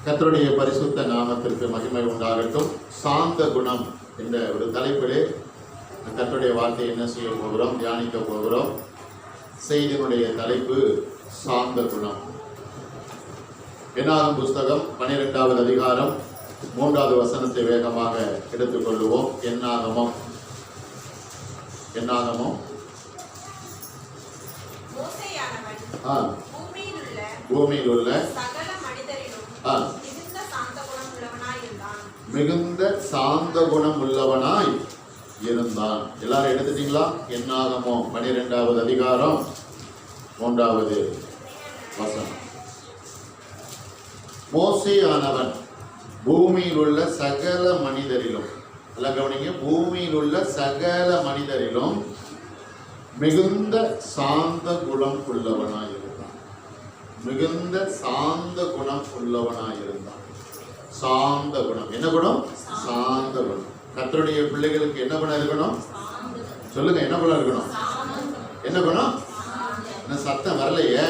கர்த்தருடைய பரிசுத்த நாமத்திற்கு மகிமை உண்டாகட்டும். சாந்த குணம் என்ற ஒரு தலைப்பிலே கர்த்தருடைய வார்த்தையை என்ன செய்ய போகிறோம், தியானிக்க போகிறோம். செய்தியினுடைய தலைப்பு சாந்த குணம். என்னாகும் புஸ்தகம் 12வது அதிகாரம் 3வது வசனத்தை வேகமாக எடுத்துக்கொள்வோம். என்னாகமம் பூமியில் உள்ள மிகுந்த சாந்த குணம் உள்ளவனாய் இருந்தான். எல்லாரும் எடுத்துட்டீங்களா? என்னாகமம் 12வது அதிகாரம் 3வது வசனம். மோசேயானவன் பூமியில் உள்ள சகல மனிதரிலும், அல்ல கவனிங்க, பூமியில் உள்ள சகல மனிதரிலும் மிகுந்த சாந்த குணம் உள்ளவனாயிருந்தான். மிகுந்த சாந்த குணம் உள்ளவனாயிருந்தான். சாந்த குணம் என்ன குணம்? சாந்த குணம். கர்த்தருடைய பிள்ளைகளுக்கு என்ன குணம் இருக்கணும்? சொல்லுங்க, என்ன குணம் இருக்கணும்? என்ன குணம்? என்ன சத்தம் வரலையே?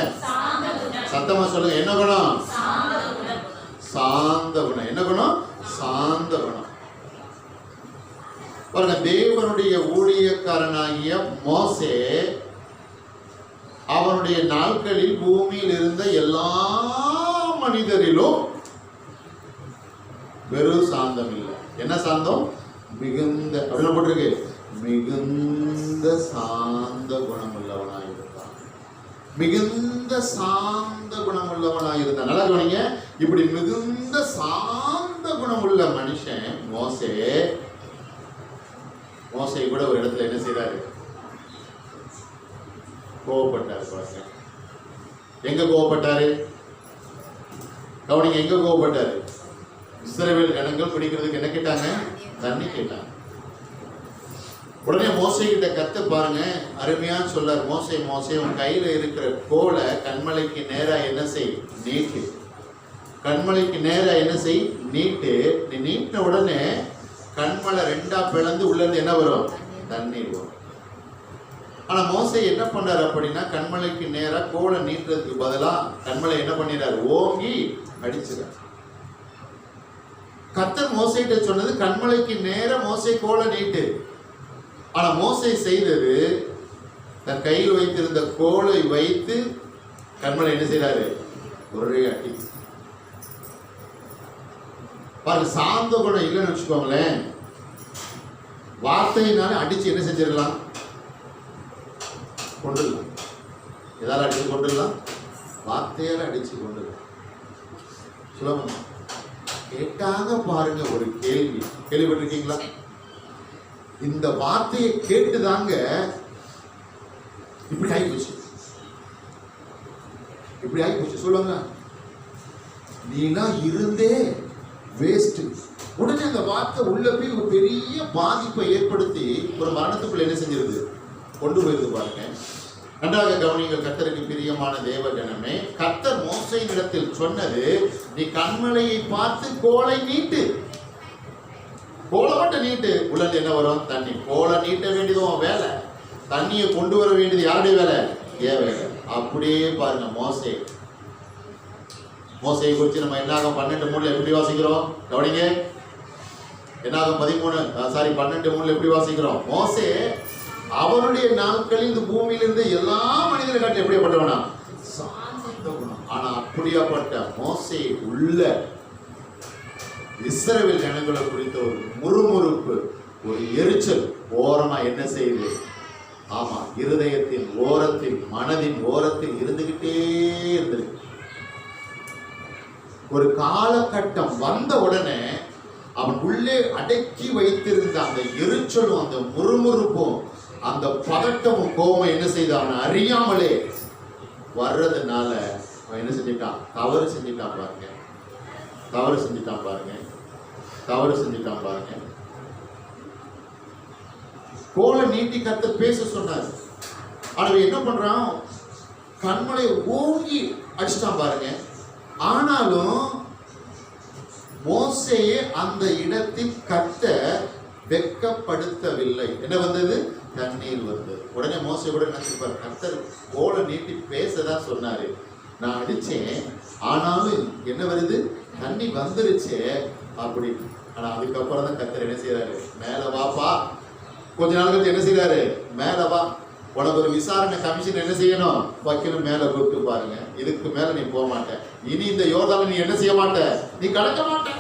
சத்தமா சொல்லுங்க, என்ன குணம்? சாந்த குணம். என்ன குணம்? சாந்த குணம். பாருங்க, தேவனுடைய ஊழியக்காரனாகிய மோசே அவனுடைய நாட்களில் பூமியில் இருந்த எல்லா மனிதரிலும் வெறும் சாந்தம் இல்லை. என்ன சாந்தம்? மிகுந்த, அப்படின்னு போட்டிருக்கு, மிகுந்த சாந்த குணம் உள்ளவனாயிருந்தான். மிகுந்த சாந்த குணம் உள்ளவனாயிருந்தான். நல்லா கவனிங்க, இப்படி மிகுந்த சாந்த குணம் உள்ள மனுஷன் மோசே கூட ஒரு இடத்துல என்ன செய்தாரு? கோவப்பட்டாரு. எங்க கோவப்பட்டாரு? கவனிங்க, எங்க கோவப்பட்டாரு? இஸ்ரவேல் ஜனங்கள் குடிக்கிறதுக்கு என்ன கேட்டாங்க? தண்ணி கேட்டாங்க. உடனே மோசே கிட்ட கத்து பாருங்க, அருமையா சொல்றாரு. மோசே உன் கையில இருக்கிற கோலை கண்மலைக்கு நேரா என்ன செய்? நீட்டு. கண்மலைக்கு நேரா என்ன செய்? நீட்டு. நீ நீட்டின உடனே கண்மலை 2ஆ பிளந்து உள்ள இருந்து என்ன வரும்? தண்ணீர் வரும். ஆனா மோசே என்ன பண்றாரு அப்படின்னா, கண்மலைக்கு நேரா கோலை நீட்டுறதுக்கு பதிலா கண்மலை என்ன பண்ணிடுறாரு? ஓங்கி அடிச்சுறாரு. கர்த்தர் மோசேட்ட சொன்னது கண்மலைக்கு நேர மோசே கோலை நீட்டு. ஆனா மோசே செய்தது, தன் கையில் வைத்திருந்த கோலை வைத்து கண்மலை என்ன செய்யறாரு? ஒரே அடி. பாருங்க, சாந்த குணம் இல்லைன்னு வச்சுக்கோங்களேன், வார்த்தையினால அடிச்சு என்ன செஞ்சிடலாம்? கொண்டுடலாம். எதால அடிச்சு கொண்டுடலாம்? வார்த்தையால அடிச்சு கொண்டுடலாம். சுலபம். கேட்டாங்க பாருங்க, ஒரு கேள்விப்பட்டிருக்கீங்களா? இந்த வார்த்தையை கேட்டுதாங்க இப்படி ஆகிப்போச்சு. இப்படி ஆகிப்போச்சு. சொல்லுங்க, நீலாம் இருந்தே வேஸ்ட். உடனே அந்த வார்த்தை உள்ள போய் ஒரு பெரிய பாதிப்பை ஏற்படுத்தி ஒரு மரணத்துக்குள்ள என்ன செஞ்சிருது? கொண்டு போயிருக்கு. பாருங்க, நன்றாக கவனிங்கள். கர்த்தருக்கு பிரியமான தேவ ஜனமே, கர்த்தர் மோசேயின் இடத்தில் சொன்னது, நீ கண்மலையை பார்த்து கோலை நீட்டு. கோலை மட்டும் நீட்டு. உள்ள என்ன வரும்? தண்ணி. கோலை நீட்ட வேண்டியது உன் வேலை. தண்ணியை கொண்டு வர வேண்டியது யாருடைய வேலை? ஏன் வேலை. அப்படியே பாருங்க, மோசையை குறித்து நம்ம என்னாகும் 12:3 எப்படி வாசிக்கிறோம்? கவனிங்க, என்னாகும் 12:3 எப்படி வாசிக்கிறோம்? மோசே அவருடைய நாட்களில் இந்த பூமியிலிருந்து எல்லா மனிதர்கள் காட்டி எப்படிப்பட்டவனா? சாந்த குணம். ஆனா அப்படியாப்பட்ட மோசே உள்ள இஸ்ரவேல் ஜனங்களை குறித்த ஒரு முறுமுறுப்பு, ஒரு எரிச்சல் ஓரமா என்ன செய்யுது? ஆமா, இருதயத்தின் ஓரத்தில், மனதின் ஓரத்தில் இருந்துகிட்டே இருந்திருக்கு. ஒரு காலகட்டம் வந்த உடனே அவன் உள்ளே அடக்கி வைத்திருந்த அந்த எரிச்சலும், அந்த முறுமுறுப்பும், அந்த பதட்டமும், கோபம் என்ன செய்த அவன் அறியாமலே வர்றதுனால அவன் என்ன செஞ்சிட்டான்? தவறு செஞ்சிட்டான் பாருங்க. கோலை நீட்டி கர்த்தர் பேச சொன்னார். அவன் என்ன பண்றான்? கண்மலை ஓங்கி அடிச்சிட்டான் பாருங்க. ஆனாலும் மோசேயே அந்த இடத்தில் கர்த்தர் வெட்கப்படுத்தவில்லை. என்ன வந்தது? தண்ணீர் வந்தது. உடனே மோசே கூட நினைச்சிருப்பார், கர்த்தர் கோலை நீட்டி பேசதான் சொன்னாரு, நான் அடிச்சேன், ஆனாலும் என்ன வருது, தண்ணி வந்துருச்சு அப்படி. ஆனா அதுக்கப்புறம் தான் கர்த்தர் என்ன செய்யறாரு, மேல வாப்பா. கொஞ்ச நாள் கழிச்சு என்ன செய்யறாரு, மேல வா, உனக்கு ஒரு விசாரணை கமிஷன் என்ன செய்யணும் வைக்கணும், மேல கூப்பிட்டு பாருங்க. இதுக்கு மேல நீ போக மாட்ட, இனி இந்த யோர்தானை நீ என்ன செய்ய மாட்ட, நீ கடக்க மாட்ட.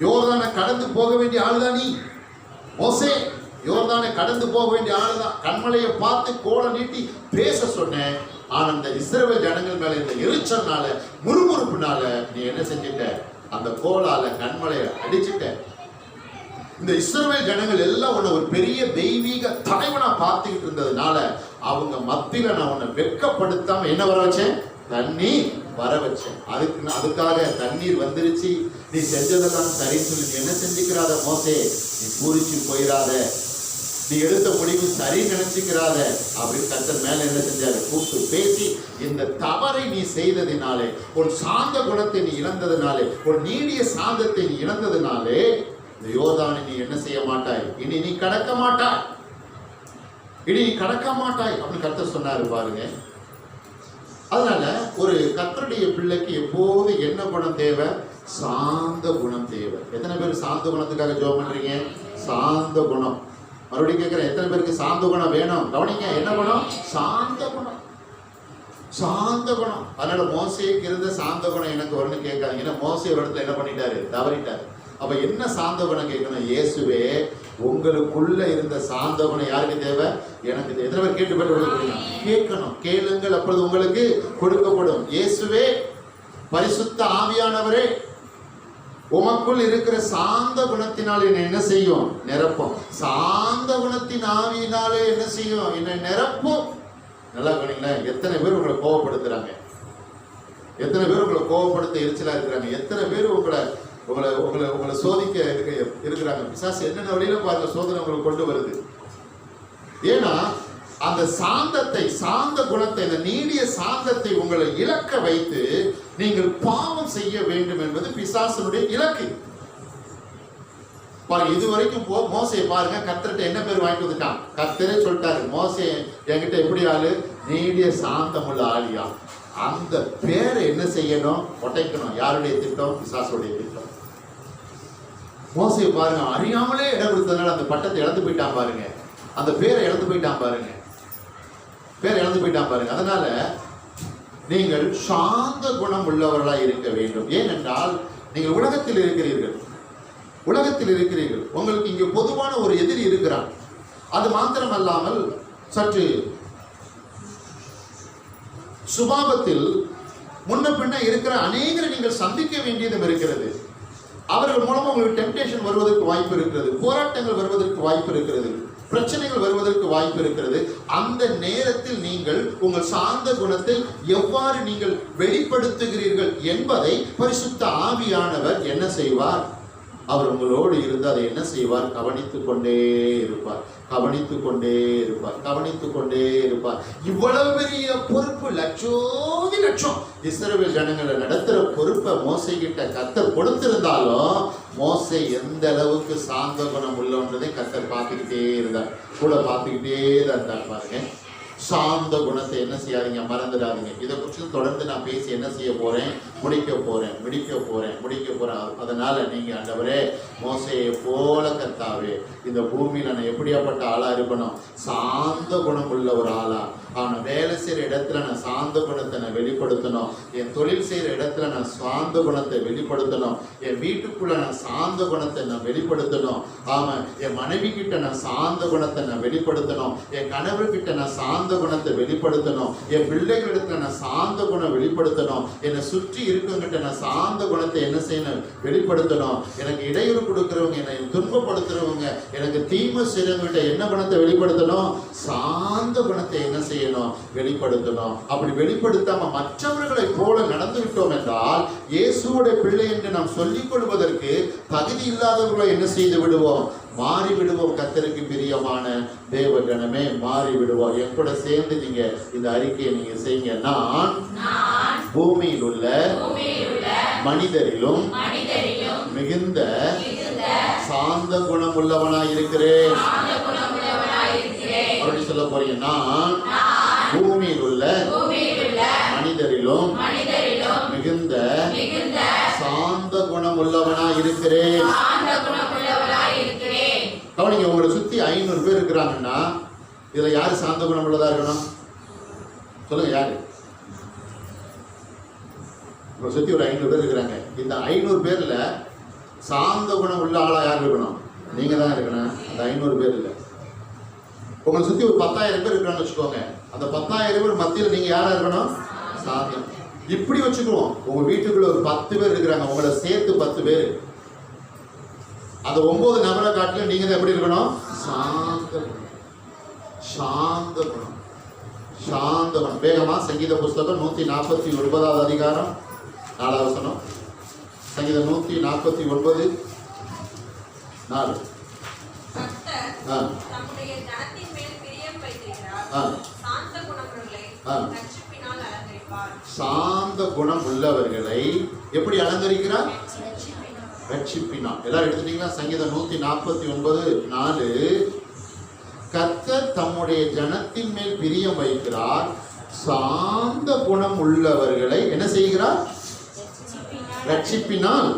யோர்தானை கடந்து போக வேண்டிய ஆளுதான் நீ மோசே, யோர்தானை கடந்து போக வேண்டிய ஆளுதான். கண்மலையை பார்த்து கோலை நீட்டி பேச சொன்னேன். ஆனா இந்த இஸ்ரவேல் ஜனங்கள் மேல இந்த எரிச்சல்னால, முறுமுறுப்புனால நீ என்ன செஞ்சிட்ட, அந்த கோலால கண்மலையை அடிச்சுட்ட. இந்த இஸ்ரவேல் ஜனங்கள் எல்லாம் உன்னை ஒரு பெரிய தெய்வீக தலைவனா பார்த்துக்கிட்டு இருந்ததுனால அவங்க மத்தியில நான் உன்னை வெட்கப்படுத்தாம என்ன வர வச்சேன், தண்ணி வர வச்சேன். அதுக்காக தண்ணீர் வந்துருச்சு. நீ செஞ்சதெல்லாம் சரின்னு சொல்லி நீ என்ன செஞ்சுக்கிறாத மோசே, நீ பூரிச்சு போயிடாத, நீ எடுத்த முடிவு சரி நினைச்சுக்கிறாத அப்படின்னு கர்த்தர் மேல என்ன செஞ்சாரு, கூப்பிட்டு பேசி, இந்த தவறை நீ செய்ததினாலே, ஒரு சாந்த குணத்தை நீ இழந்ததினாலே, ஒரு நீடிய சாந்தத்தை நீ இழந்ததினாலே இந்த யோர்தானை நீ என்ன செய்ய மாட்டாய், இனி நீ கடக்க மாட்டாய், இனி நீ கடக்க மாட்டாய் அப்படின்னு கர்த்தர் சொன்னாரு பாருங்க. அதனால ஒரு கர்த்தருடைய பிள்ளைக்கு எப்போது என்ன குணம் தேவை, சாந்த குணம் தேவை. எத்தனை பேர் சாந்த குணத்துக்காக ஜெபம் பண்றீங்க? சாந்த குணம். மறுபடியும் கேட்கிறேன், எத்தனை பேருக்கு சாந்த குணம் வேணும்? கவனிங்க, என்ன குணம்? சாந்த குணம். சாந்த குணம். அதனால மோசேக்கு இருந்த சாந்த குணம் எனக்கு வரும்னு கேட்காதீங்க. ஏன்னா மோசே ஒரு இடத்துல என்ன பண்ணிட்டாரு, தவறிட்டாரு. அப்ப என்ன சாந்த குணம் கேட்கணும், இயேசுவே உங்களுக்குள்ள இருந்த சாந்த குணம் யாருக்கு தேவை, எனக்கு தேவை. எத்தனை பேர் கேட்டுப்பட்டு கேட்கணும், கேளுங்கள் அப்பொழுது உங்களுக்கு கொடுக்கப்படும். இயேசுவே, பரிசுத்த ஆவியானவரே, உமக்குள் இருக்கிற சாந்த குணத்தினால் என்னை என்ன செய்யும், நிரப்பும். சாந்த குணத்தின் ஆவியினாலே என்ன செய்யும், என்னை நிரப்பும். நல்லா கவனிங்களேன், எத்தனை பேர் உங்களை கோபப்படுத்துறாங்க, எத்தனை பேர் உங்களை கோபப்படுத்த எரிச்சலா இருக்கிறாங்க, எத்தனை பேர் உங்களை உங்களை உங்களை உங்களை சோதிக்க இருக்கிறாங்க. பிசாசு என்னென்ன வழியில பாருங்க சோதனை உங்களுக்கு கொண்டு வருது. ஏன்னா அந்த சாந்தத்தை, சாந்த குணத்தை, இந்த நீடிய சாந்தத்தை உங்களை இலக்க வைத்து நீங்கள் பாவம் செய்ய வேண்டும் என்பது பிசாசனுடைய இலக்கு. பாருங்க, இது வரைக்கும் மோசே பாருங்க, கர்த்தர்கிட்ட என்ன பேர் வாங்கிட்டு வந்துட்டான், கர்த்தரே சொல்லிட்டாரு, மோசே என்கிட்ட எப்படி ஆளு, நீடிய சாந்தமுள்ள ஆளியா. அந்த பேரை என்ன செய்யணும், ஒட்டைக்கணும். யாருடைய திட்டம், பிசாசுடைய திட்டம். மோசே பாருங்க, அறியாமலே இடம் கொடுத்ததுனால அந்த பட்டத்தை இழந்து போயிட்டான் பாருங்க, அந்த பேரை இழந்து போயிட்டான் பாருங்க, பேரை இழந்து போயிட்டான் பாருங்க. அதனால நீங்கள் சாந்த குணம் உள்ளவர்களாக இருக்க வேண்டும். ஏனென்றால் நீங்கள் உலகத்தில் இருக்கிறீர்கள், உலகத்தில் இருக்கிறீர்கள். உங்களுக்கு இங்கு பொதுவான ஒரு எதிரி இருக்கிறான். அது மாத்திரம் அல்லாமல் சற்று சுபாவத்தில் முன்ன பின்ன இருக்கிற அநேகரை நீங்கள் சந்திக்க வேண்டியதும் இருக்கிறது. அவர்கள் மூலமாக உங்களுக்கு டெம்டேஷன் வருவதற்கு வாய்ப்பு இருக்கிறது, போராட்டங்கள் வருவதற்கு வாய்ப்பு இருக்கிறது, பிரச்சனைகள் வருவதற்கு வாய்ப்பு இருக்கிறது. அந்த நேரத்தில் நீங்கள் உங்கள் சாந்த குணத்தை எவ்வாறு நீங்கள் வெளிப்படுத்துகிறீர்கள் என்பதை பரிசுத்த ஆவியானவர் என்ன செய்வார், அவர் உங்களோடு இருந்து அதை என்ன செய்வார், கவனித்துக் கொண்டே இருப்பார், கவனித்துக் கொண்டே இருப்பார், கவனித்துக் கொண்டே இருப்பார். இவ்வளவு பெரிய பொறுப்பு, லட்சோதி லட்சம் இஸ்ரவேல் ஜனங்களை நடத்துற பொறுப்பை மோசே கிட்ட கர்த்தர் கொடுத்திருந்தாலும் மோசே எந்த அளவுக்கு சாந்த குணம் உள்ளன்றதை கர்த்தர் பார்த்துக்கிட்டே இருந்தார், கூட பார்த்துக்கிட்டே தான் இருந்தார். பாருங்க, சாந்த குணத்தை என்ன செய்யாதீங்க, மறந்துடாதீங்க. இதை குறித்து தொடர்ந்து நான் பேசி என்ன செய்ய போறேன், முடிக்க போறேன். அதனால நீங்க ஆண்டவரே, மோசேயை போல கர்த்தாவே இந்த பூமியில நான் எப்படியாப்பட்ட ஆளா இருக்கணும், சாந்த குணம் உள்ள ஒரு ஆளா. அவனை வேலை செய்யற இடத்துல நான் சாந்த குணத்தை நான் வெளிப்படுத்தணும், என் தொழில் செய்யற இடத்துல நான் சாந்த குணத்தை வெளிப்படுத்தணும், என் வீட்டுக்குள்ள நான் சாந்த குணத்தை நான் வெளிப்படுத்தணும். ஆமா, என் மனைவி கிட்ட நான் சாந்த குணத்தை நான் வெளிப்படுத்தணும், என் கணவர்கிட்ட நான் சாந்த குணத்தை வெளிப்படுத்தணும், என் பிள்ளைகளிடத்துல நான் சாந்த குணம் வெளிப்படுத்தணும், என்னை சுற்றி இருக்கவங்கிட்ட நான் சாந்த குணத்தை என்ன செய்யணும், வெளிப்படுத்தணும். எனக்கு இடையூறு கொடுக்கிறவங்க, என்னை துன்பப்படுத்துறவங்க, எனக்கு தீமை செய்யறவங்கிட்ட என்ன குணத்தை வெளிப்படுத்தணும், சாந்த குணத்தை என்ன செய்யணும், வெளிப்படுத்தணும். அப்படி வெளிப்படுத்தாம மற்றவர்களை போல நடந்து விட்டோம் என்றால் இயேசுவோட பிள்ளை என்று நாம் சொல்லிக் கொள்வதற்கு தகுதி இல்லாதவர்களை என்ன செய்து விடுவோம், மாறி விடுவோம். கர்த்தருக்கு பிரியமான தேவ கணமே, மாறி விடுவோம். என் கூட சேர்ந்து நீங்க இந்த அறிக்கையை நீங்க செய்யுங்க. நான் பூமியில் உள்ள மனிதரிலும் மிகுந்த சாந்த குணம் உள்ளவனாய் இருக்கிறேன். அப்படி சொல்ல போறீங்க, நான் பூமியில் உள்ள மனிதரிலும் மனிதரிலும் மிகுந்த சாந்த குணம் உள்ளவனாய் இருக்கிறேன். கவனிங்க, உங்களை சுத்தி 500 பேர் இருக்கிறாங்கன்னா இதுல யாரு சாந்த குணம் உள்ளதா இருக்கணும்? சொல்லுங்க, யாரு? உங்களை சுத்தி ஒரு 500 பேர் இருக்கிறாங்க. இந்த 500 பேர்ல சாந்த குணம் உள்ள ஆளா யார் இருக்கணும்? நீங்க தான் இருக்கணும். அந்த 500 பேர் இல்லை. உங்களை சுத்தி ஒரு 10,000 பேர் இருக்கிறான்னு வச்சுக்கோங்க. அந்த 10,000 பேர் மத்தியில் நீங்க யாரா இருக்கணும்? சாந்தம். இப்படி வச்சுக்குவோம். உங்க வீட்டுக்குள்ள ஒரு 10 பேர் இருக்கிறாங்க, உங்களை சேர்த்து 10 பேர். அந்த 9 நபரை காட்டிலும் நீங்க தான் எப்படி இருக்கணும்? சாந்த குணம். சாந்த குணம். சாந்த குணம். வேகமா சங்கீத புஸ்தகம் 149வது அதிகாரம் 4வது வசனம். சங்கீதம் 149 4. சாந்த குணம் உள்ளவர்களை எப்படி அலங்கரிக்கிறார்? ரட்சிப்பினால். எல்லாரும் எடுத்துட்டீங்களா? சங்கீதம் 149 4. கர்த்தர் தம்முடைய ஜனத்தின் மேல் பிரியம் வைக்கிறார், சாந்த குணம் உள்ளவர்களை என்ன செய்கிறார்? ரட்சிப்பினால்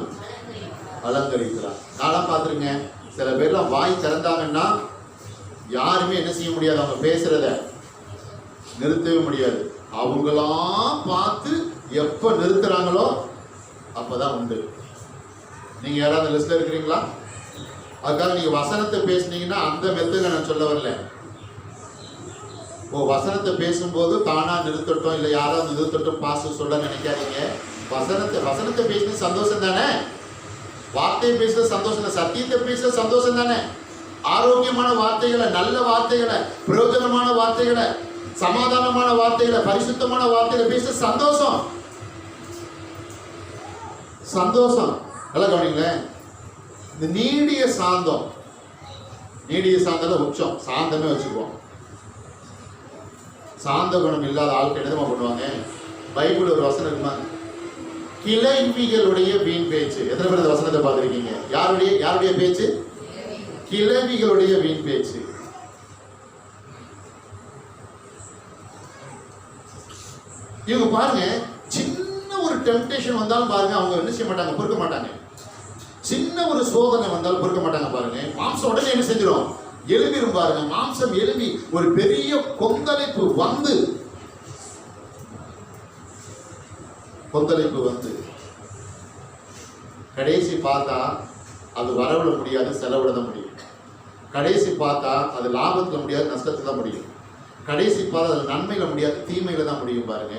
அலங்கரிக்கிறார். நான்லாம் பார்த்துருங்க, சில பேர்லாம் வாய் திறந்தாங்கன்னா யாருமே என்ன செய்ய முடியாது, அவங்க பேசுறத நிறுத்தவே முடியாது. அவங்களாம் பார்த்து எப்ப நிறுத்துறாங்களோ அப்பதான் உண்டு. நீங்க யாராவது லிஸ்ட்ல இருக்கிறீங்களா? அதுக்காக நீங்க வசனத்தை பேசுனீங்கன்னா அந்த மெத்தட நான் சொல்ல வரல. வசனத்தை பேசும்போது தானா நிறுத்தட்டும், இல்லை யாராவது நிறுத்தட்டும் பாச சொல்ல நினைக்காதீங்க. வசனத்தை பேசுறது சந்தோஷம் தானே. வார்த்தையை பேசுறது சந்தோஷம் தான். சத்தியத்தை பேசுறது சந்தோஷம் தானே. ஆரோக்கியமான வார்த்தைகளை, நல்ல வார்த்தைகளை, பிரயோஜனமான வார்த்தைகளை, சமாதானமான வார்த்தைகளை, பரிசுத்தமான வார்த்தைகளை பேச சந்தோஷம். சந்தோஷம். நல்லா கவனிங்களேன். இந்த நீடிய சாந்தம், நீடிய சாந்தம் உச்சம், சாந்தமே வச்சுக்குவோம். சாந்த குணம் இல்லாத ஆட்கள் என்ன பண்ணுவாங்க? பைபிள் ஒரு வசனம் இருக்குமா? கிளவிகளுடைய வீண் பேச்சு. எத்தனை பேர் இந்த வசனத்தை பார்த்திருக்கீங்க? யாருடைய பேச்சு? கிளவிகளுடைய வீண் பேச்சு. இவங்க பாருங்க, சின்ன ஒரு டெம்டேஷன் வந்தாலும் பாருங்க, அவங்க என்ன செய்ய மாட்டாங்க? பொறுக்க மாட்டாங்க. சின்ன ஒரு சோதனை வந்தாலும் பொறுக்க மாட்டாங்க. பாருங்க, மாம்சம் உடனே என்ன செஞ்சிடும்? எழும்பிடும். பாருங்க, மாம்சம் எழும்பி ஒரு பெரிய கொந்தளிப்பு வந்து கடைசி பார்த்தா அது வரவுல முடியாது, செலவுல தான் முடியும். கடைசி பார்த்தா அது லாபத்துல முடியாது, நஷ்டத்துல தான் முடியும். கடைசி பார்த்தா அது நன்மையில முடியாது, தீமையில தான் முடியும். பாருங்க,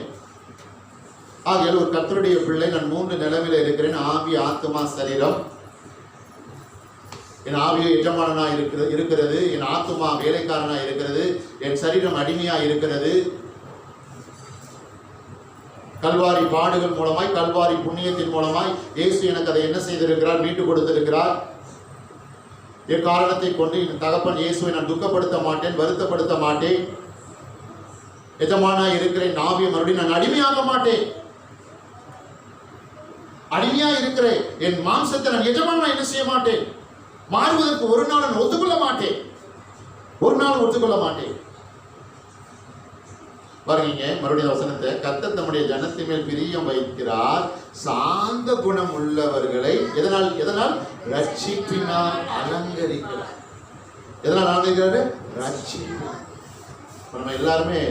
ஆகையால் ஒரு கர்த்தருடைய பிள்ளை, நான் 3 நிலைமையில இருக்கிறேன். ஆவி, ஆத்மா, சரீரம். என் ஆவியை எஜமானனா இருக்கிறது, என் ஆத்மா வேலைக்காரனா இருக்கிறது, என் சரீரம் அடிமையா இருக்கிறது. கல்வாரி பாடுகள் மூலமாய், கல்வாரி புண்ணியத்தின் மூலமாய் இயேசு எனக்கு அதை என்ன செய்திருக்கிறார்? மீட்டு கொடுத்திருக்கிறார். என் காரணத்தை கொண்டு என் தகப்பன் இயேசுவை நான் துக்கப்படுத்த மாட்டேன், வருத்தப்படுத்த மாட்டேன். எஜமானா இருக்கிறேன், ஆவியை மறுபடியும் நான் அடிமையாக மாட்டேன். அடிமையா இருக்கிறேன், என் மாம்சத்தை நான் எஜமானா என்ன செய்ய மாட்டேன்? மாறுவதற்கு ஒரு நாள் நான் ஒத்துக்கொள்ள மாட்டேன். பாருங்க, மறுபடியும் வசனத்தை, கர்த்தர் தம்முடைய ஜனத்தின் மேல் பிரியம் வைக்கிறார், சாந்த குணம் உள்ளவர்களை எதனால்? ரட்சிப்பினால் அலங்கரிக்கிறார். எதனால் அலங்கரிக்கிறாரு? ரட்சிப்பினால். நம்ம எல்லாருமே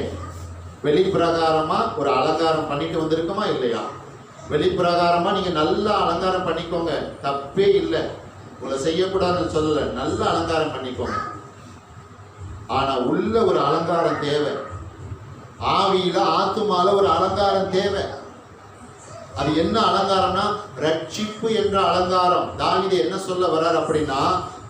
வெளிப்பிரகாரமா ஒரு அலங்காரம் பண்ணிட்டு வந்திருக்கோமா இல்லையா? வெளிப்பிரகாரமா நீங்க நல்லா அலங்காரம் பண்ணிக்கோங்க, தப்பே இல்லை. உங்களை செய்யக்கூடாதுன்னு சொல்லல, நல்ல அலங்காரம் பண்ணிக்கோங்க. ஆனா உள்ள ஒரு அலங்காரம் தேவை. ஆவியில, ஆத்துமால ஒரு அலங்காரம் தேவை. அது என்ன அலங்காரம்னா ரட்சிப்பு என்ற அலங்காரம். தாவீது என்ன சொல்ல வர்றார் அப்படின்னா,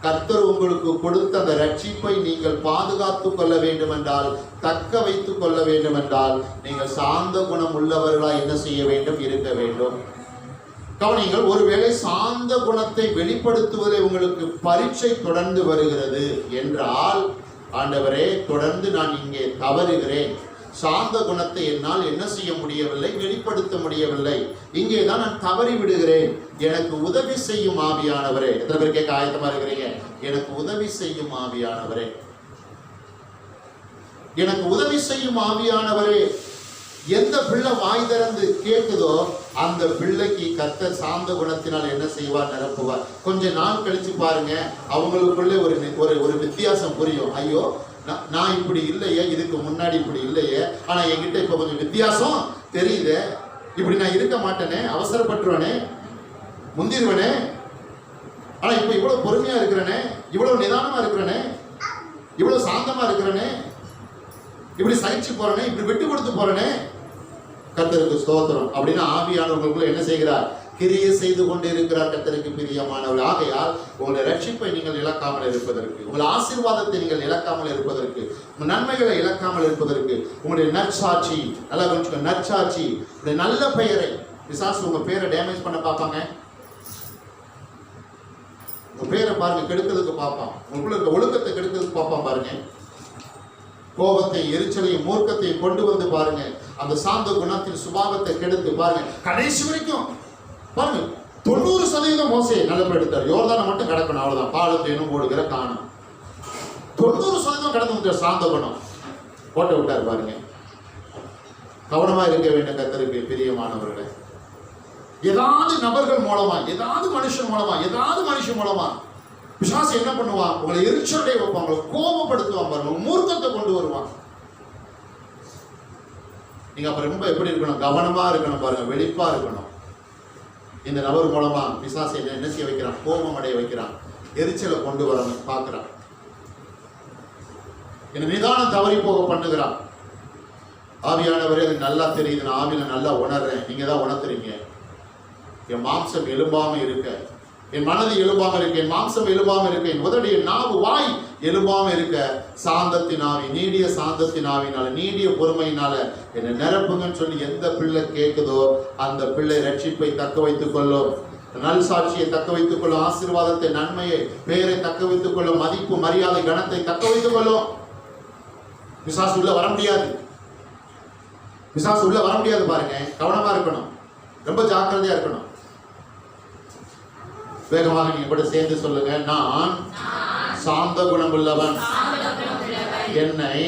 கர்த்தர் உங்களுக்கு கொடுத்த அந்த ரட்சிப்பை நீங்கள் பாதுகாத்துக் கொள்ள வேண்டும் என்றால், தக்க வைத்துக் கொள்ள வேண்டும் என்றால், நீங்கள் சாந்த குணம் உள்ளவர்களாய் என்ன செய்ய வேண்டும்? இருக்க வேண்டும். கவனிங்கள், ஒருவேளை சாந்த குணத்தை வெளிப்படுத்துவதில் உங்களுக்கு பரீட்சை தொடர்ந்து வருகிறது என்றால், ஆண்டவரே தொடர்ந்து நான் இங்கே தவறுகிறேன், சாந்த குணத்தை என்னால் என்ன செய்ய முடியவில்லை? வெளிப்படுத்த முடியவில்லை, இங்கேதான் நான் தவறி விடுகிறேன், எனக்கு உதவி செய்யும் ஆவியானவரே. எத்தனை பேர் கேட்க ஆயத்தமா இருக்கிறீங்க? எனக்கு உதவி செய்யும் ஆவியானவரே, எனக்கு உதவி செய்யும் ஆவியானவரே. எந்த பிள்ளை வாய் திறந்து கேட்குதோ அந்த பிள்ளைக்கு கர்த்தர் சாந்த குணத்தினால் என்ன செய்வார், நிரப்புவார். கொஞ்ச நாள் கழிச்சு பாருங்க, அவங்களுக்குள்ளே ஒரு வித்தியாசம் புரியும். ஐயோ, நான் இப்படி இல்லையே, இதுக்கு முன்னாடி இப்படி இல்லையே, ஆனா என்கிட்ட இப்ப கொஞ்சம் வித்தியாசம் தெரியுது, இப்படி நான் இருக்க மாட்டேனே, அவசரப்பட்டுருவனே, முந்திருவனே, ஆனா இப்ப இவ்வளவு பொறுமையா இருக்கிறனே, இவ்வளவு நிதானமா இருக்கிறனே, இவ்வளவு சாந்தமா இருக்கிறனே, இப்படி சகிச்சு போறனே, இப்படி விட்டு கொடுத்து போறனே. கர்த்தருக்கு ஸ்தோத்திரம். அப்படின்னா ஆவியானவர்களுக்குள்ள என்ன செய்கிறார், கிரியை செய்து கொண்டு இருக்கிறார். கர்த்தருக்கு பிரியமானவர். ஆகையால் உங்களுடைய ரட்சிப்பை நீங்கள் இழக்காமல் இருப்பதற்கு, உங்கள் ஆசீர்வாதத்தை நீங்கள் இழக்காமல் இருப்பதற்கு, உங்கள் நன்மைகளை இழக்காமல் இருப்பதற்கு, உங்களுடைய நற்சாட்சி, நல்லா கொஞ்சம் நற்சாட்சி, உங்களுடைய நல்ல பெயரை, பிசாசு உங்க பேரை டேமேஜ் பண்ண பார்ப்பாங்க. உங்க பேரை பாருங்க கெடுக்கிறதுக்கு பார்ப்பான், உங்களுக்குள்ள இருக்க ஒழுக்கத்தை கெடுக்கிறதுக்கு பார்ப்பான். பாருங்க, கோபத்தை, எரிச்சலையும், மூர்க்கத்தையும் கொண்டு வந்து பாருங்க, அந்த சாந்த குணத்தின் சுபாவத்தை கெடுத்து பாருங்க. கடைசி வரைக்கும் பாருங்க, 90% மோசே நல்லபடி எடுத்தார். யோர்தானை மட்டும் கடக்கணும், அவ்வளவுதான். பாலும் தேனும் ஓடுகிற காணும். 90% கடந்து வந்து சாந்த குணம் போட்டு விட்டார். பாருங்க, கவனமா இருக்க வேண்டிய கர்த்தருக்கு பிரியமானவர்களே. ஏதாவது நபர்கள் மூலமா, ஏதாவது மனுஷன் மூலமா பிசாசு என்ன பண்ணுவான், உங்களை எரிச்சலை வைப்பான், உங்களை கோபப்படுத்துவான், பாருங்க, மூர்க்கத்தை கொண்டு வருவான். நீங்க அப்ப ரொம்ப எப்படி இருக்கணும், கவனமா இருக்கணும். பாருங்க, வெளிப்பா இருக்கணும். இந்த நபர் மூலமா பிசாசு என்ன செய்ய வைக்கிறான், கோபம் அடைய வைக்கிறான், எரிச்சலை கொண்டு வர பார்க்கிறான், என்ன நிதானம் தவறி போக பண்ணுகிறான். ஆவியானவரே எனக்கு நல்லா தெரியுது, நான் ஆவியில நல்லா உணர்றேன், நீங்க தான் உணர்த்துறீங்க. என் மாம்சம் எழும்பாம இருக்க, என் மனது எழும்பாம இருக்க, என் மாம்சம் எழும்பாம இருக்க, என் உதடு, என் நாவு, வாய் எழும்பாம இருக்க, சாந்தத்தின் ஆவி, நீடிய சாந்தத்தின் ஆவினால, நீடிய பொறுமையினால என்னை நிரப்புங்கன்னு சொல்லி எந்த பிள்ளை கேட்குதோ அந்த பிள்ளை ரட்சிப்பை தக்க வைத்துக் கொள்ளும், நல் சாட்சியை தக்க வைத்துக் கொள்ளும், ஆசீர்வாதத்தை, நன்மையை, பெயரை தக்க வைத்துக் கொள்ளும், மதிப்பு, மரியாதை, கனத்தை தக்க வைத்துக் கொள்ளும். பிசாசு உள்ள வர முடியாது, பிசாசு உள்ள வர முடியாது. பாருங்க, கவனமா இருக்கணும், ரொம்ப ஜாக்கிரதையா இருக்கணும். வேகமாக நீங்க கூட சேர்ந்து சொல்லுங்க, நான் சாந்த குணம் உள்ளவன், என்னை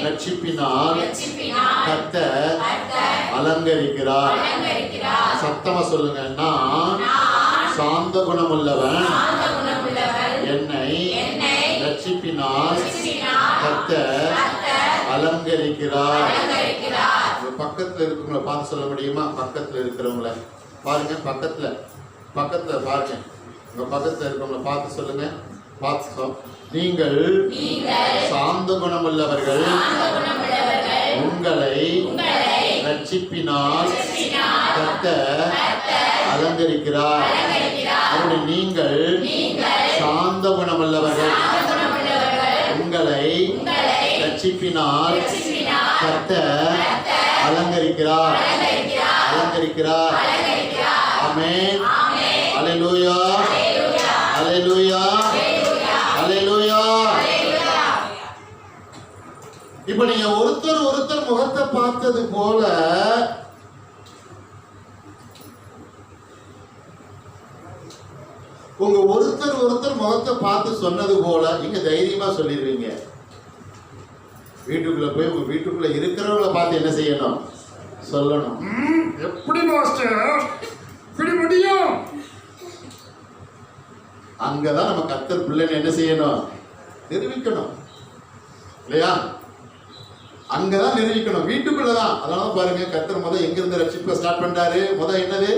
ரட்சிப்பினால் கர்த்தர் அலங்கரிக்கிறார். சத்தமா சொல்லுங்க, நான் சாந்த குணம் உள்ளவன், என்னை ரட்சிப்பினால் கர்த்தர் அலங்கரிக்கிறார். பக்கத்துல இருக்கிறவங்களை பார்த்து சொல்ல முடியுமா? பக்கத்துல இருக்கிறவங்கள பாருங்க, பக்கத்துல பாருங்க, உங்க பக்கத்துல இருக்கிறவங்கள பார்த்து சொல்லுங்க. நீங்கள் சாந்த குணம் உள்ளவர்கள், உங்களை ரட்சிப்பினால் கர்த்தர் அலங்கரிக்கிறார். அப்படி நீங்கள் சாந்த குணம் உள்ளவர்கள், உங்களை ரட்சிப்பினால் கர்த்தர் அலங்கரிக்கிறார். ஆமென். அல்லேலூயா, அல்லேலூயா, அல்லேலூயா. இப்ப நீங்க ஒருத்தர் முகத்தை பார்த்தது போல உங்க ஒருத்தர் முகத்தை பார்த்து சொன்னது போல இங்க தைரியமா சொல்லிடுவீங்க. வீட்டுக்குள்ள போய் உங்க வீட்டுக்குள்ள இருக்கிறவங்கள பார்த்து என்ன செய்யணும், சொல்லணும். எப்படி மாஸ்டர் இப்படி முடியும்? அங்கதான் நம்ம கர்த்தர் பிள்ளைன்னு என்ன செய்யணும், நிரூபிக்கணும் இல்லையா? அங்கதான் நிரூபிக்கணும், வீட்டுக்குள்ளதான். அதனால பாருங்க, கர்த்தர் முத எங்க இருந்து ரட்சிப்பை ஸ்டார்ட் பண்றாரு? முத என்னது?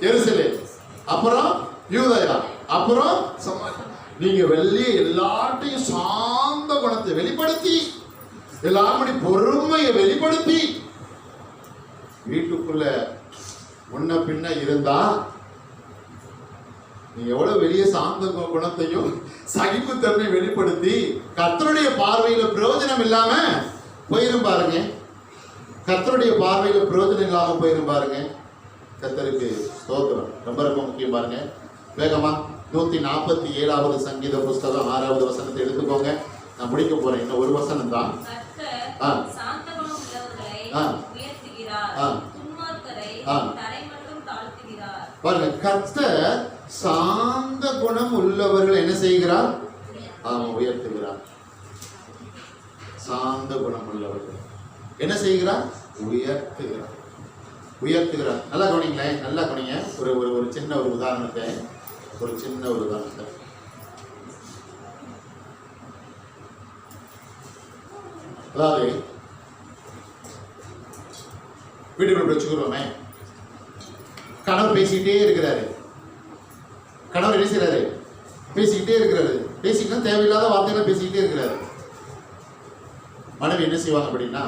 எருசலேம், அப்புறம் யூதயா, அப்புறம் சமாரியா. நீங்க வெளியே எல்லாத்தையும் சாந்த குணத்தை வெளிப்படுத்தி, எல்லாருடைய பொறுமையை வெளிப்படுத்தி, வீட்டுக்குள்ள முன்ன பின்ன இருந்தா நீ எவ்வளவு வெளிய சாந்த குணத்தையும் சகிப்புத்தன்மை வெளிப்படுத்தி கர்த்தருடைய பார்வையில பிரயோஜனம் இல்லாம போயிரும் பாருங்க. கர்த்தருடைய பார்வையில பிரயோஜனம் இல்லாம போயிரும் பாருங்க. கர்த்தருக்கு ஸ்தோத்திரம். ரொம்ப ரொம்ப முக்கியம். பாருங்க வேகமா 147வது சங்கீத புஸ்தகம் 6வது வசனத்தை எடுத்துக்கோங்க. நான் முடிக்க போறேன், இன்னும் ஒரு வசனம் தான். பாருங்க, கர்த்தர் சாந்த குணம் உள்ளவர்கள் என்ன செய்கிறார்? உயர்த்துகிறார். சாந்த குணம் உள்ளவர்கள் என்ன செய்கிறார்? உயர்த்துகிறார். உயர்த்துகிறார். நல்லா கவனிங்களேன், நல்லா கவனிங்க. ஒரு ஒரு ஒரு சின்ன ஒரு உதாரணத்தை அதாவது வீட்டுக்குள்ள வச்சுக்கிறோமே, கணவர் பேசிக்கிட்டே இருக்கிறாரு. கணவர் என்ன செய்யறாரு? பேசிக்கிட்டே இருக்கிறாரு. பேசிக்கிட்டு தேவையில்லாத வார்த்தைகளை பேசிக்கிட்டே இருக்கிறாரு. மனைவி என்ன செய்வாங்க அப்படின்னா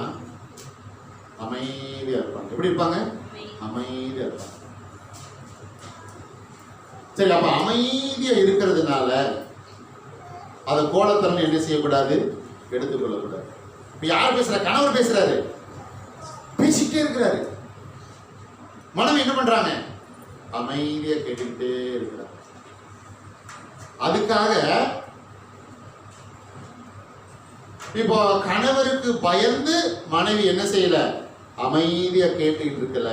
அமைதியா இருப்பாங்க. எப்படி இருப்பாங்க? அமைதியா இருப்பாங்க. சரி, அப்ப அமைதியா இருக்கிறதுனால அதை கோலத்தனம் என்ன செய்யக்கூடாது? எடுத்துக்கொள்ளக்கூடாது. இப்ப யார் பேசுற? கணவர் பேசுறாரு, பேசிக்கிட்டே இருக்கிறாரு. மனைவி என்ன பண்றாங்க? அமைதியா கேட்டுக்கிட்டே இருக்கிறார். அதுக்காக இப்போ கணவருக்கு பயந்து மனைவி என்ன செய்யல? அமைதியா கேட்டுக்கிட்டு இருக்கல.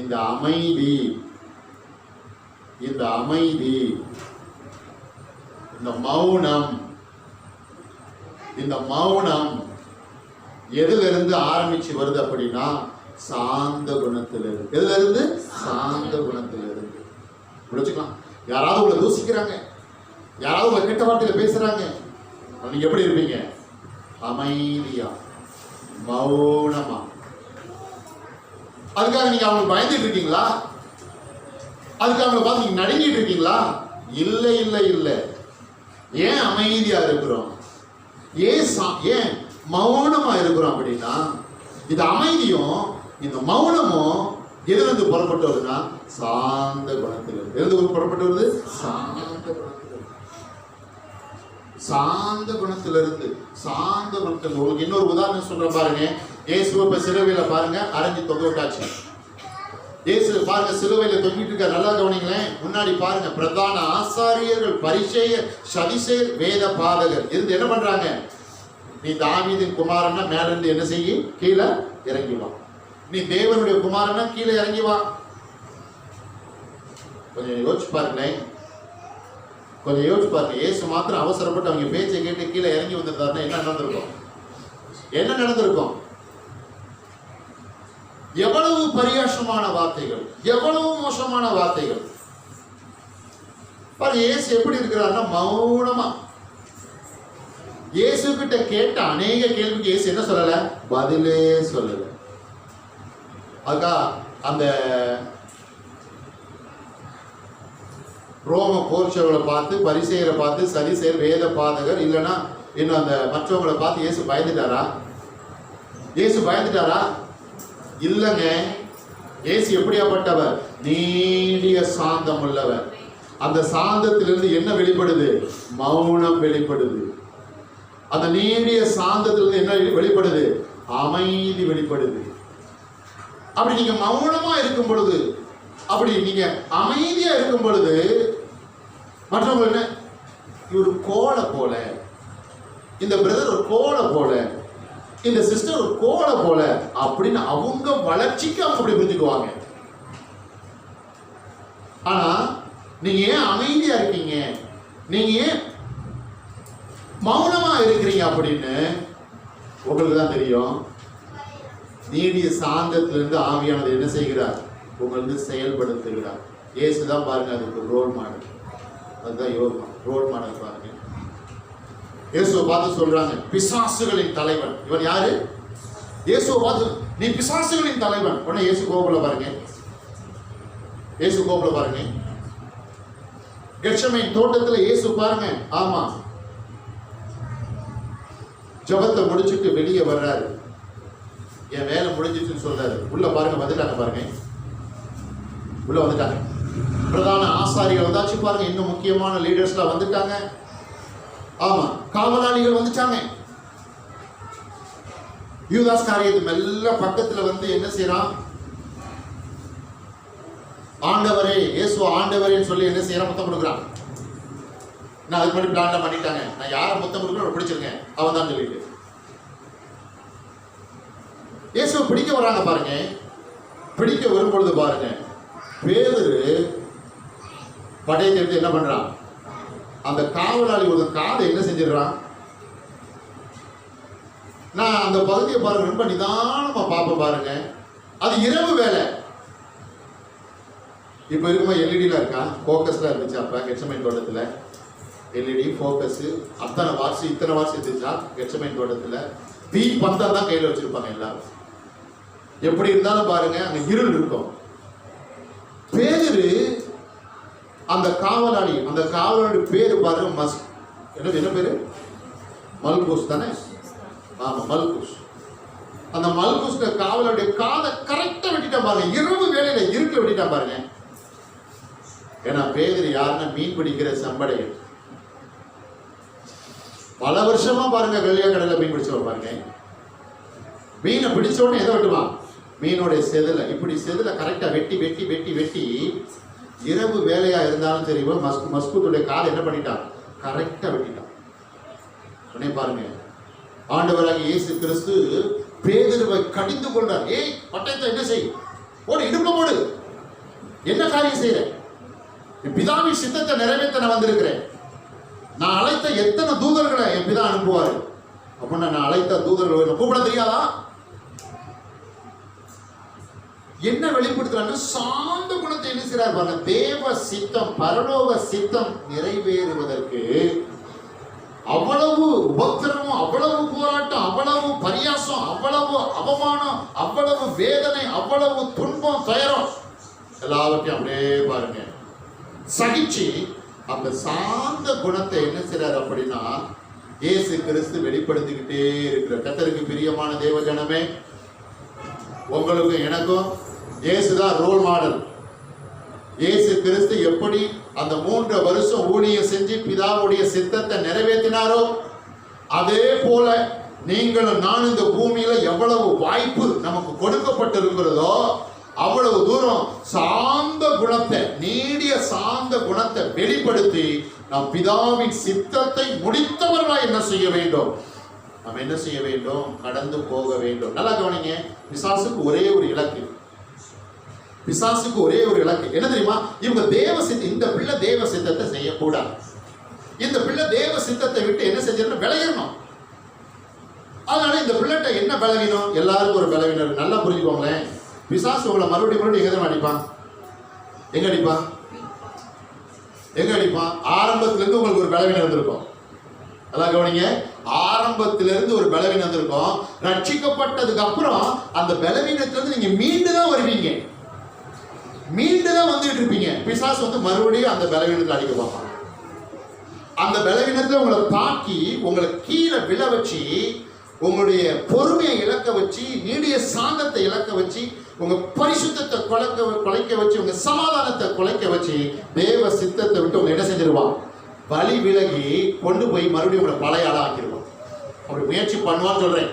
இந்த அமைதி இந்த மௌனம் எதுல இருந்து ஆரம்பிச்சு வருது அப்படின்னா சாந்த குணத்திலிருந்து. எதுல இருந்து? சாந்த குணத்திலிருந்து. புரிஞ்சுக்கலாம். யாராவது உங்களை தூசிக்கிறாங்க, யாராவது உங்களை கெட்ட வார்த்தையில பேசுறாங்க, நீங்க எப்படி இருப்பீங்க? அமைதியா, மௌனமா. அதுக்காக நீங்க அவங்களுக்கு பயந்துட்டு இருக்கீங்களா? அதுக்காக அவங்களை பார்த்து நீங்க நடுங்கிட்டு இருக்கீங்களா? இல்ல இல்ல இல்ல. ஏன் அமைதியா இருக்கிறோம்? ஏன் மௌனமா இருக்கிறோம் அப்படின்னா, இந்த அமைதியும் இந்த மௌனமும் எதுல இருந்து புறப்பட்டு வருதுன்னா சாந்த குணத்திலிருந்து. எதுல புறப்பட்டு வருது? சாந்த குணத்திலிருந்து. உங்களுக்கு இன்னொரு உதாரணம் சொல்ற பாருங்க. இயேசுவை இப்ப சிலுவையில பாருங்க அரைஞ்சு தொங்க விட்டாச்சு. இயேசு பாருங்க சிலுவையில தொங்கிட்டு இருக்க. நல்லா கவனிங்களேன். முன்னாடி பாருங்க பிரதான ஆசாரியர்கள், பரிசேயர், சதிசேயர், வேத பாதகர் இருந்து என்ன பண்றாங்க? நீ தாவீதின் குமாரன்னா மேல இருந்து என்ன செய்ய? கீழே இறங்கி வா. நீ தேவனுடைய குமாரன்னா கீழே இறங்கி வா. கொஞ்சம் யோசிச்சு பாருங்களேன். இயேசு மாத்திரம் அவசரப்பட்டு அவங்க பேச்சை கேட்டு கீழே இறங்கி வந்திருந்தாருன்னா என்ன நடந்திருக்கும்? எவ்வளவு பரியாசமான வார்த்தைகள், எவ்வளவு மோசமான வார்த்தைகள். இயேசு எப்படி இருக்கிறாருன்னா மௌனமா. இயேசு கிட்ட கேட்ட அநேக கேள்விக்கு இயேசு என்ன சொல்லல? பதிலே சொல்லல. அதுக்கா அந்த ரோம போர்ச்சவர்களை பார்த்து, பரிசேயரை பார்த்து, சதிசேயர், வேத பாதகர் இல்லைன்னா இன்னும் அந்த மற்றவங்களை பார்த்து இயேசு பயந்துட்டாரா? இல்லைங்க. இயேசு எப்படியாப்பட்டவர்? நீடிய சாந்தம் உள்ளவர். அந்த சாந்தத்திலிருந்து என்ன வெளிப்படுது? மௌனம் வெளிப்படுது. அந்த நீடிய சாந்தத்திலிருந்து என்ன வெளிப்படுது? அமைதி வெளிப்படுது. அப்படி நீங்க மௌனமா இருக்கும் பொழுது, அப்படி நீங்க அமைதியா இருக்கும் பொழுது மற்றவங்க என்ன, ஒரு கோலை போல, இந்த பிரதர் ஒரு கோலை போல, இந்த சிஸ்டர் ஒரு கோலை போல அப்படின்னு அவங்க வளர்ச்சிக்கு அவங்க அப்படி புரிஞ்சுக்குவாங்க. ஆனா நீங்க ஏன் அமைதியா இருக்கீங்க, நீங்க ஏன் மௌனமா இருக்கிறீங்க அப்படின்னு உங்களுக்கு தான் தெரியும். நீடிய சாந்தத்திலிருந்து ஆவியானது என்ன செய்கிறார்? உங்களுக்கு செயல்படுத்துகிறார். இயேசுதான் பாருங்க அதுக்கு ரோல் மாடல். அதுதான் ரோல் மாடல் பாருங்க. இயேசுவை பார்த்து சொல்றாங்க பிசாசுகளின் தலைவன். இவன் யாரு? இயேசுவை பார்த்து நீ பிசாசுகளின் தலைவன். உடனே இயேசு கோபுல பாருங்க. கெத்செமனே தோட்டத்துல இயேசு பாருங்க. ஆமா, ஜபத்தை முடிச்சுட்டு வெளியே வர்றாரு. என் வேலை முடிஞ்சிச்சுன்னு சொல்றாரு. உள்ள பாருங்க, வந்துட்டாங்க பாருங்க. உள்ள வந்துட்டாங்க. பிரதான ஆசாரிகள் வந்தாச்சு பாருங்க. இன்னும் முக்கியமான லீடர்ஸ்லாம் வந்துட்டாங்க. ஆமா, காவலாளிகள் வந்துட்டாங்க. யூதாஸ் காரியத்து மெல்ல பக்கத்துல வந்து என்ன செய்யறான்? ஆண்டவரே, இயேசு ஆண்டவரேன்னு சொல்லி என்ன செய்யறான்? முத்தம் கொடுக்குறான். நான் அதுக்கு முன்னாடி பிளான் பண்ணிட்டாங்க. நான் யாரை முத்தம் கொடுக்கணும் பிடிச்சிருக்கேன், அவன் தான் சொல்லிட்டு இயேசுவை பிடிக்க வராங்க பாருங்க. பிடிக்க வரும்பொழுது பாருங்க, பேதுரு படையை எடுத்து என்ன பண்றான்? அந்த காவலாளி ஒரு காதை என்ன செஞ்சிடறான்? நான் அந்த பகுதியை பாருங்க, ரொம்ப நிதானமா பார்ப்ப பாருங்க. அது இரவு வேலை. இப்போ இருக்குமா எல்இடில இருக்கா, ஃபோக்கஸ்ல இருந்துச்சு அப்ப கெட்சமைன் தோட்டத்துல. எல்இடி ஃபோக்கஸ் அத்தனை வாட்ஸ் இத்தனை வாட்ஸ் இருந்துச்சா கெட்சமைன் தோட்டத்துல. தீ பந்தம் தான் கையில வச்சிருப்பாங்க எல்லாரும். எப்படி இருந்தாலும் பாருங்க அங்க இருள் இருக்கும். பேரு அந்த காவலாளி, அந்த காவலாளி பேரு பாருங்க என்ன பேரு? மல்கூஸ் தானே? ஆமா மல்கூஸ். அந்த மல்கூஸ் காவலாளுடைய காதை கரெக்டா வெட்டிட்டான் பாருங்க. இரவு வேலையில இருக்க வெட்டிட்டான் பாருங்க. ஏன்னா பேதர் யாருன்னா மீன் பிடிக்கிற செம்படைகள். பல வருஷமா பாருங்க வெள்ளையா கடல்ல மீன் பிடிச்சவன் பாருங்க. மீனை பிடிச்ச உடனே எதை வெட்டுவான்? மீனுடைய செதில. இப்படி செதில கரெக்டா வெட்டி வெட்டி வெட்டி வெட்டி இரவு வேலையா இருந்தாலும் சரி மஸ்கூத்துடைய காதை என்ன பண்ணிட்டான்? கரெக்டா வெட்டிட்டான். உடனே பாருங்க ஆண்டவராகிய இயேசு கிறிஸ்து பேதுருவை கடிந்து கொண்டார். ஏய் பட்டயத்தை என்ன செய், போடு, இடுப்புல போடு. என்ன காரியம் செய்யற? பிதாவின் சித்தத்தை நிறைவேற்ற நான் வந்திருக்கிறேன். நான் அழைத்த எத்தனை தூதர்களை என் பிதா அனுப்புவாரு. அப்படின்னா நான் அழைத்த தூதர்கள் கூப்பிட தெரியாதா? என்ன வெளிப்படுத்துறாங்க? சாந்த குணத்தை என்ன செய்றார் பாருங்க. தேவ சித்தம், பரலோக சித்தம் நிறைவேறுவதற்கு அவ்வளவு உபத்திரமும், அவ்வளவு போராட்டம், அவ்வளவு பரியாசம், அவ்வளவு அவமானம், அவ்வளவு வேதனை, அவ்வளவு துன்பம், துயரம் எல்லாவற்றையும் அப்படியே பாருங்க சகிச்சு அந்த சாந்த குணத்தை என்ன செய்றார் அப்படின்னா இயேசு கிறிஸ்து வெளிப்படுத்திக்கிட்டே இருக்கிற. கர்த்தருக்கு பிரியமான தேவ ஜனமே, உங்களுக்கும் எனக்கும் இயேசுதான் ரோல் மாடல். இயேசு கிறிஸ்து எப்படி அந்த 3 வருஷம் ஊழியம் செஞ்சு பிதாவுடைய சித்தத்தை நிறைவேற்றினாரோ அதே போல நீங்களும் நானும் இந்த பூமியில எவ்வளவு வாய்ப்பு நமக்கு கொடுக்கப்பட்டிருக்கிறதோ அவ்வளவு தூரம் சாந்த குணத்தை, நீடிய சாந்த குணத்தை வெளிப்படுத்தி நாம் பிதாவின் சித்தத்தை முடித்தவர்களாய் என்ன செய்ய வேண்டும்? நாம் என்ன செய்ய வேண்டும்? கடந்து போக வேண்டும். நல்லா கவனிங்க. பிசாசுக்கு ஒரே ஒரு இலக்கு. பிசாசுக்கு ஒரே ஒரு இலக்கு என்ன தெரியுமா? இவங்க தேவ சித்தம், இந்த பிள்ளை தேவ சித்தத்தை செய்யக்கூடாது. இந்த பிள்ளை தேவ சித்தத்தை விட்டு என்ன செஞ்சிடணும்? விளையணும். அதனால இந்த பிள்ளைகிட்ட என்ன பலவீனம்? எல்லாருக்கும் ஒரு பலவீனம். நல்லா புரிஞ்சுக்கோங்களேன். பிசாசு உங்களை மறுபடியும் எங்க தான் அடிப்பான்? எங்க அடிப்பான்? எங்க அடிப்பான்? ஆரம்பத்திலிருந்து உங்களுக்கு ஒரு பலவீனம் இருந்திருக்கும். அதான் கவனிங்க. ஆரம்பத்திலிருந்து ஒரு பலவீனம் இருந்திருக்கும். ரட்சிக்கப்பட்டதுக்கு அப்புறம் அந்த பலவீனத்திலிருந்து நீங்க மீண்டு தான் வருவீங்க, மீண்டு தான் வந்துட்டு இருப்பீங்க. பிசாசு வந்து மறுபடியும் அந்த பலவீனத்தில் அடிக்க பார்ப்பான். அந்த பலவீனத்தை உங்களை தாக்கி உங்களை கீழே விழ வச்சு உங்களுடைய பொறுமையை இழக்க வச்சு, நீடிய சாந்தத்தை இழக்க வச்சு, உங்க பரிசுத்தத்தை குலைக்க வச்சு, உங்க சமாதானத்தை குலைக்க வச்சு தேவ சித்தத்தை விட்டு உங்க என்ன செஞ்சிருவான்? வழி விலகி கொண்டு போய் மறுபடியும் உங்களை பழைய ஆளா ஆக்கிடுவான். அப்படி முயற்சி பண்ணுவான்னு சொல்றேன்.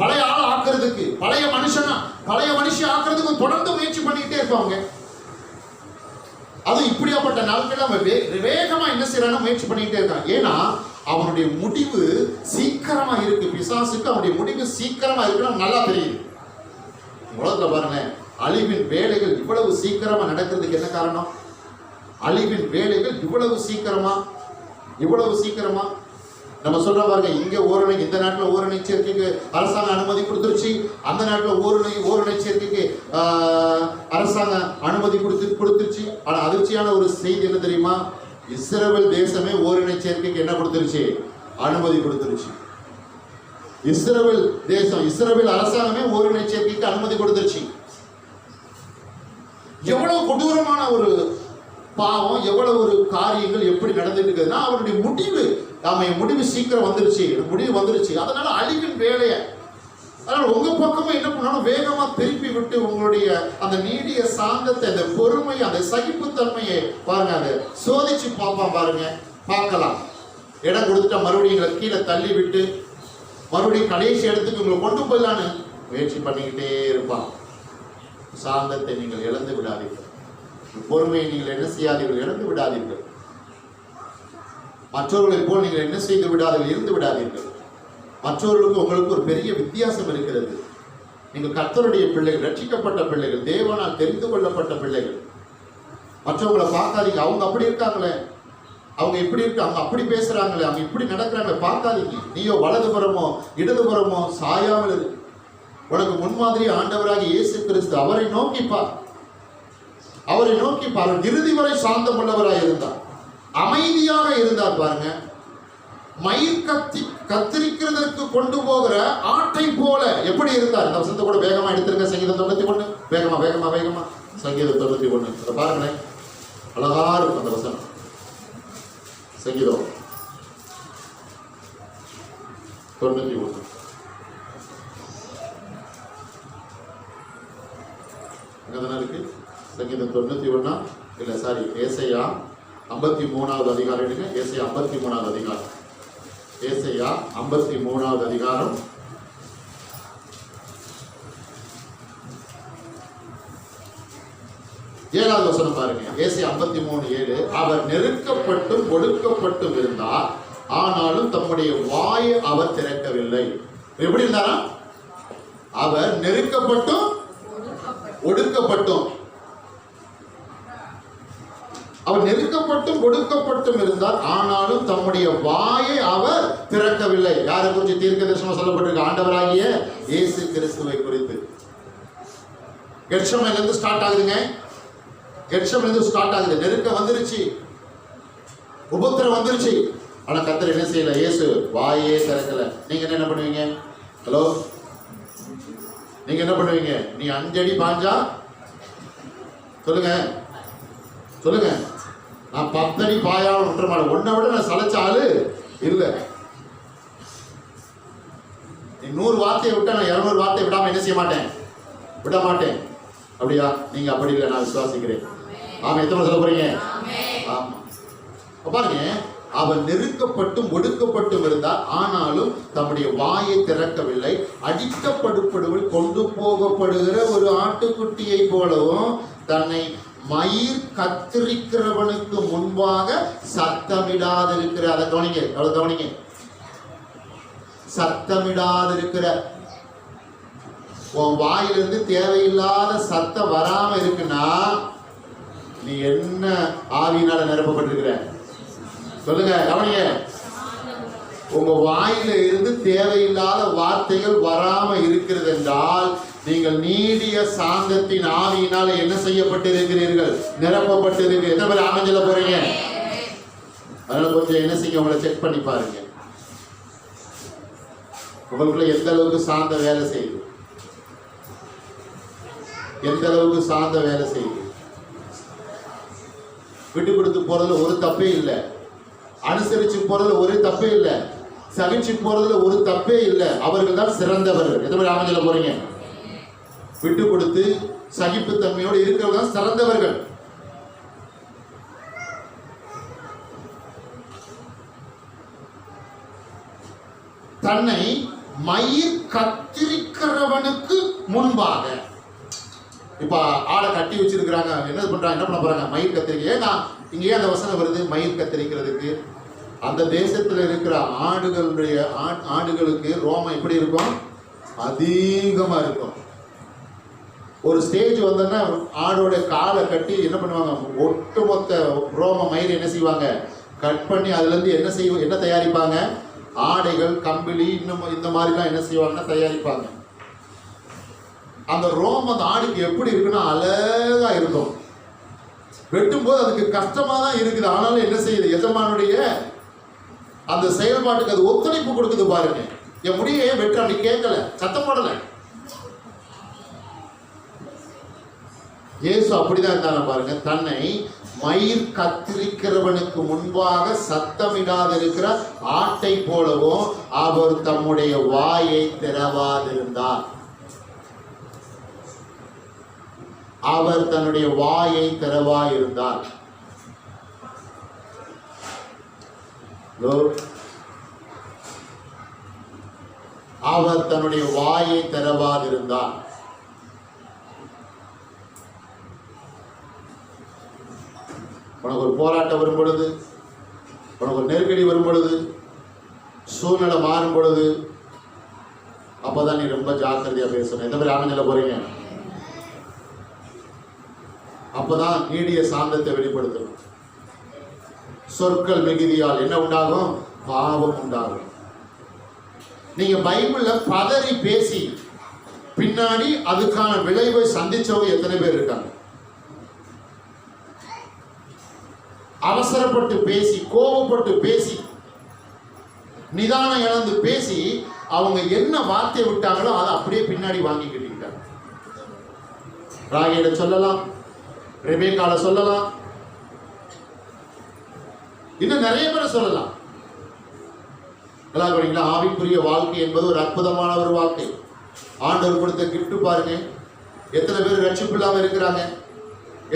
பழைய ஆளை ஆக்குறதுக்கு, பழைய மனுஷன் ஆக்குறதுக்கு தொடர்ந்து முயற்சி பண்ணிக்கிட்டே இருப்பாங்க. அது இப்படியாப்பட்ட நாட்கள் அவன் வேகமா என்ன செய்யறான்னு முயற்சி பண்ணிக்கிட்டே இருக்கான். ஏன்னா அவனுடைய முடிவு சீக்கிரமா இருக்கு. பிசாசுக்கு அவனுடைய முடிவு சீக்கிரமா இருக்குன்னு நல்லா தெரியுது. உலகத்துல பாருங்க, அழிவின் வேலைகள் இவ்வளவு சீக்கிரமா நடக்கிறதுக்கு என்ன காரணம்? அழிவின் வேலைகள் இவ்வளவு சீக்கிரமா நம்ம சொல்ற பாருங்க. இங்க ஓரணை, இந்த நாட்டில் ஓரணை சேர்க்கைக்கு அரசாங்கம் அனுமதி கொடுத்துருச்சு. அந்த நாட்டில் ஓரணை சேர்க்கைக்கு அரசாங்கம் அனுமதி கொடுத்துருச்சு. ஆனா அதிர்ச்சியான ஒரு செய்தி என்ன தெரியுமா? இஸ்ரவேல் தேசமே ஓரணை சேர்க்கைக்கு என்ன கொடுத்துருச்சு? அனுமதி கொடுத்துருச்சு. இஸ்ரவேல் தேசம், இஸ்ரவேல் அரசாங்கமே ஓரணை சேர்க்கைக்கு அனுமதி கொடுத்துருச்சு. எவ்வளவு கொடூரமான ஒரு பாவம், எவ்வளவு ஒரு காரியங்கள் எப்படி நடந்துட்டு இருக்குதுன்னா அவருடைய முடிவு சீக்கிரம் வந்துருச்சு. அதனால அழிவின் வேலையை, அதனால உங்க பக்கமும் என்ன பண்ணணும்? வேகமா திருப்பி விட்டு உங்களுடைய அந்த நீடிய சாந்தத்தை, அந்த பொறுமை, அந்த சகிப்புத்தன்மையை பாருங்க, அதை சோதிச்சு பார்க்கலாம். இடம் கொடுத்துட்டா மறுபடியும் கீழே தள்ளி விட்டு மறுபடியும் கடைசி இடத்துக்கு உங்களை கொண்டு போயிடலான்னு முயற்சி பண்ணிக்கிட்டே இருப்பான். சாந்தத்தை நீங்கள் இழந்து விடாதீர்கள். பொறுமையை நீங்கள் என்ன செய்யாதீர்கள்? இழந்து விடாதீர்கள். மற்றவர்களை போல் நீங்கள் என்ன செய்து விடாதீர்கள்? இருந்து விடாதீர்கள். மற்றவர்களுக்கு உங்களுக்கு ஒரு பெரிய வித்தியாசம் இருக்கிறது. நீங்கள் கர்த்தருடைய பிள்ளைகள், ரட்சிக்கப்பட்ட பிள்ளைகள், தேவனால் தெரிந்து கொள்ளப்பட்ட பிள்ளைகள். மற்றவங்களை பார்க்காதீங்க, அவங்க அப்படி இருக்காங்களே, அவங்க இப்படி இருக்கு, அவங்க அப்படி பேசுறாங்களே, அவங்க இப்படி நடக்கிறாங்க, பார்க்காதீங்க. நீயோ வலதுபுறமோ இடதுபுறமோ சாயாமல் இருக்கு. உனக்கு முன்மாதிரி ஆண்டவராக இயேசு கிறிஸ்து, அவரை நோக்கி பார், அவரை நோக்கி பார். இறுதி வரை சாந்தம் உள்ளவராக இருந்தார், அமைதியாக இருந்தார். பாருங்க, மயிர் கத்திரிக்கிறதற்கு கொண்டு போகிற ஆட்டை போல எப்படி இருந்தார். இந்த வசனத்தை கூட வேகமா எடுத்திருக்க. சங்கீதம் 91 வேகமா வேகமா வேகமா. சங்கீதம் 91 அதை பாருங்களேன், அழகா இருக்கும் அந்த வசனம். சங்கீதம் 91 அங்கதானே இருக்கு. சங்கீதம் 91 இல்ல, சாரி, ஏசாயா 53வது அதிகாரம் எடுங்க. ஏசாயா 53வது அதிகாரம், ஏசாயா 53வது அதிகாரம் 7வது வசனம் பாருங்க. ஏசாயா 53:7, அவர் நெருக்கப்பட்டும் ஒடுக்கப்பட்டும் இருந்தார், ஆனாலும் தம்முடைய வாயை அவர் திறக்கவில்லை. எப்படி இருந்தாரா? அவர் நெருக்கப்பட்டும் ஒடுக்கப்பட்டும், அவர் நெருக்கப்பட்டும் ஒடுக்கப்பட்டும் இருந்தார், ஆனாலும் தம்முடைய வாயை அவர் திறக்கவில்லை. யாரை குறித்து தீர்க்க தரிசனம் சொல்லப்பட்டிருக்கு? ஆண்டவராகிய இயேசு கிறிஸ்துவை குறித்து. கெட்சமேலிருந்து ஸ்டார்ட் ஆகுதுங்க, கெட்சமேலிருந்து ஸ்டார்ட் ஆகுது. நெருக்கம் வந்துருச்சு, உபத்திரம் வந்துருச்சு, ஆனா கர்த்தர் என்ன செய்யல? இயேசு வாயே திறக்கல. நீங்க என்ன பண்ணுவீங்க? ஹலோ, நீங்க என்ன பண்ணுவீங்க? நீ 5 அடி பாஞ்சா சொல்லுங்க, சொல்லுங்க, நான் 10 அடி பாயாம விட்டுற மாட்டேன். உன்னை விட நான் சளைச்ச ஆளு இல்ல. நீ 100 வார்த்தையை விட்டா நான் 200 வார்த்தையை விடாம என்ன செய்ய மாட்டேன்? விட மாட்டேன். அப்படியா? நீங்க அப்படி இல்லை, நான் விசுவாசிக்கிறேன். ஆமா, எத்தனை சொல்ல போறீங்க? ஆமா. பாருங்க, அவர் நெருக்கப்பட்டும் ஒடுக்கப்பட்டும் இருந்தார், ஆனாலும் தம்முடைய வாயை திறக்கவில்லை. அடிக்கப்படுவது கொண்டு போகப்படுகிற ஒரு ஆட்டுக்குட்டியை போலவும் தன்னை மயிர் கத்திரிக்கிறவனுக்கு முன்பாக சத்தமிடாதிருக்கிற, அதை கவனிங்க, அவ்வளவு கவனிங்க, சத்தமிடாதிருக்கிற. உன் வாயிலிருந்து தேவையில்லாத சத்தம் வராம இருக்குன்னா நீ என்ன ஆவியினால நிரப்பப்பட்டிருக்கிற? சொல்லுங்க, கவனிங்க. உங்க வாயில இருந்து தேவையில்லாத வார்த்தைகள் வராம இருக்கிறது என்றால் நீங்கள் நீடிய சாந்தத்தின் ஆவியினால என்ன செய்யப்பட்டிருக்கிறீர்கள்? நிரப்பப்பட்டிருக்கு. எத்தனை பேர் ஆமென் சொல்ல போறீங்க? அதனால கொஞ்சம் என்ன செய்ய, உங்களை செக் பண்ணி பாருங்க, உங்களுக்குள்ள எந்த அளவுக்கு சாந்த வேலை செய்யுது, எந்த அளவுக்கு சாந்த வேலை செய்யுது. விட்டு கொடுத்து போறதுல ஒரு தப்பே இல்லை, அனுசரிச்சு போறதுல ஒரு தப்பே இல்லை, சகிச்சு போறதுல ஒரு தப்பே இல்லை. அவர்கள் தான் சிறந்தவர்கள். எத்தனை பேர் ஆமென் சொல்ல போறீங்க? விட்டு கொடுத்து சகிப்புத்தன்மையோடு இருக்கிறவர்கள் தான் சிறந்தவர்கள். தன்னை மயிர் கத்திரிக்கிறவனுக்கு முன்பாக. இப்ப ஆளை கட்டி வச்சிருக்கிறாங்க, என்ன பண்றாங்க, என்ன பண்ண போறாங்க? மயிர் கத்திரிக்க. ஏன்னா இங்கே அந்த வசனம் வருது, மயிர் கத்திரிக்கிறதுக்கு. அந்த தேசத்துல இருக்கிற ஆடுகளுக்கு ரோமம் எப்படி இருக்கும்? அதிகமா இருக்கும். ஒரு ஸ்டேஜ் வந்தோன்னா ஆடோட காலை கட்டி என்ன பண்ணுவாங்க? ஒட்டுமொத்த ரோம மயிர் என்ன செய்வாங்க? கட் பண்ணி அதுல இருந்து என்ன தயாரிப்பாங்க? ஆடைகள், கம்பிளி, இன்னும் இந்த மாதிரிலாம் என்ன செய்வாங்கன்னா தயாரிப்பாங்க. அந்த ரோம் அந்த ஆடுக்கு எப்படி இருக்குன்னா அழகா இருக்கும். வெட்டும்போது அதுக்கு கஷ்டமா தான் இருக்குது, ஆனாலும் என்ன செய்யுது? எஜமானுடைய அந்த செயல்பாட்டுக்கு அது ஒத்துழைப்பு கொடுக்குது. பாருங்க, என் முடிய வெட்டு அப்படி கேட்கல, சத்தம் போடல. இயேசு அப்படிதான் இருந்தாங்க. பாருங்க, தன்னை மயிர் கத்திரிக்கிறவனுக்கு முன்பாக சத்தமிடாதிருக்கிற ஆட்டை போலவும் அவர் தம்முடைய வாயை திறவாதிருந்தார். அவர் தன்னுடைய வாயை திறவாயிருந்தார். அவர் தன்னுடைய வாயை திறவாதிருந்தார். உனக்கு ஒரு போராட்டம் வரும் பொழுது, உனக்கு ஒரு நெருக்கடி வரும் பொழுது, சூழ்நிலை மாறும் பொழுது, அப்பதான் நீ ரொம்ப ஜாக்கிரதையா பேசணும். எந்த மாதிரி ஆமென் சொல்ல போறீங்க? அப்பதான் நீடிய சாந்தத்தை வெளிப்படுத்தணும். சொற்கள் மிகுதியால் என்ன உண்டாகும்? பாவம் உண்டாகும். நீங்க பைபிள்ல பதறி பேசி பின்னாடி அதுக்கான விளைவை சந்திச்சவங்க எத்தனை பேர் இருக்காங்க? அவசரப்பட்டு பேசி, கோபப்பட்டு பேசி, நிதானம் இழந்து பேசி, அவங்க என்ன வார்த்தை விட்டாங்களோ அதை அப்படியே பின்னாடி வாங்கி கட்டிக்கிட்டாங்க. ராகேல சொல்லலாம், ரெபேக்கால சொல்லலாம், இன்னும் நிறைய பேரை சொல்லலாம். ஆவிக்குரிய வாழ்க்கை என்பது ஒரு அற்புதமான ஒரு வாழ்க்கை. ஆண்டவர் கொடுத்த கிஃப்ட் பாருங்க. எத்தனை பேர் ரட்சிப்பு இல்லாம இருக்கிறாங்க,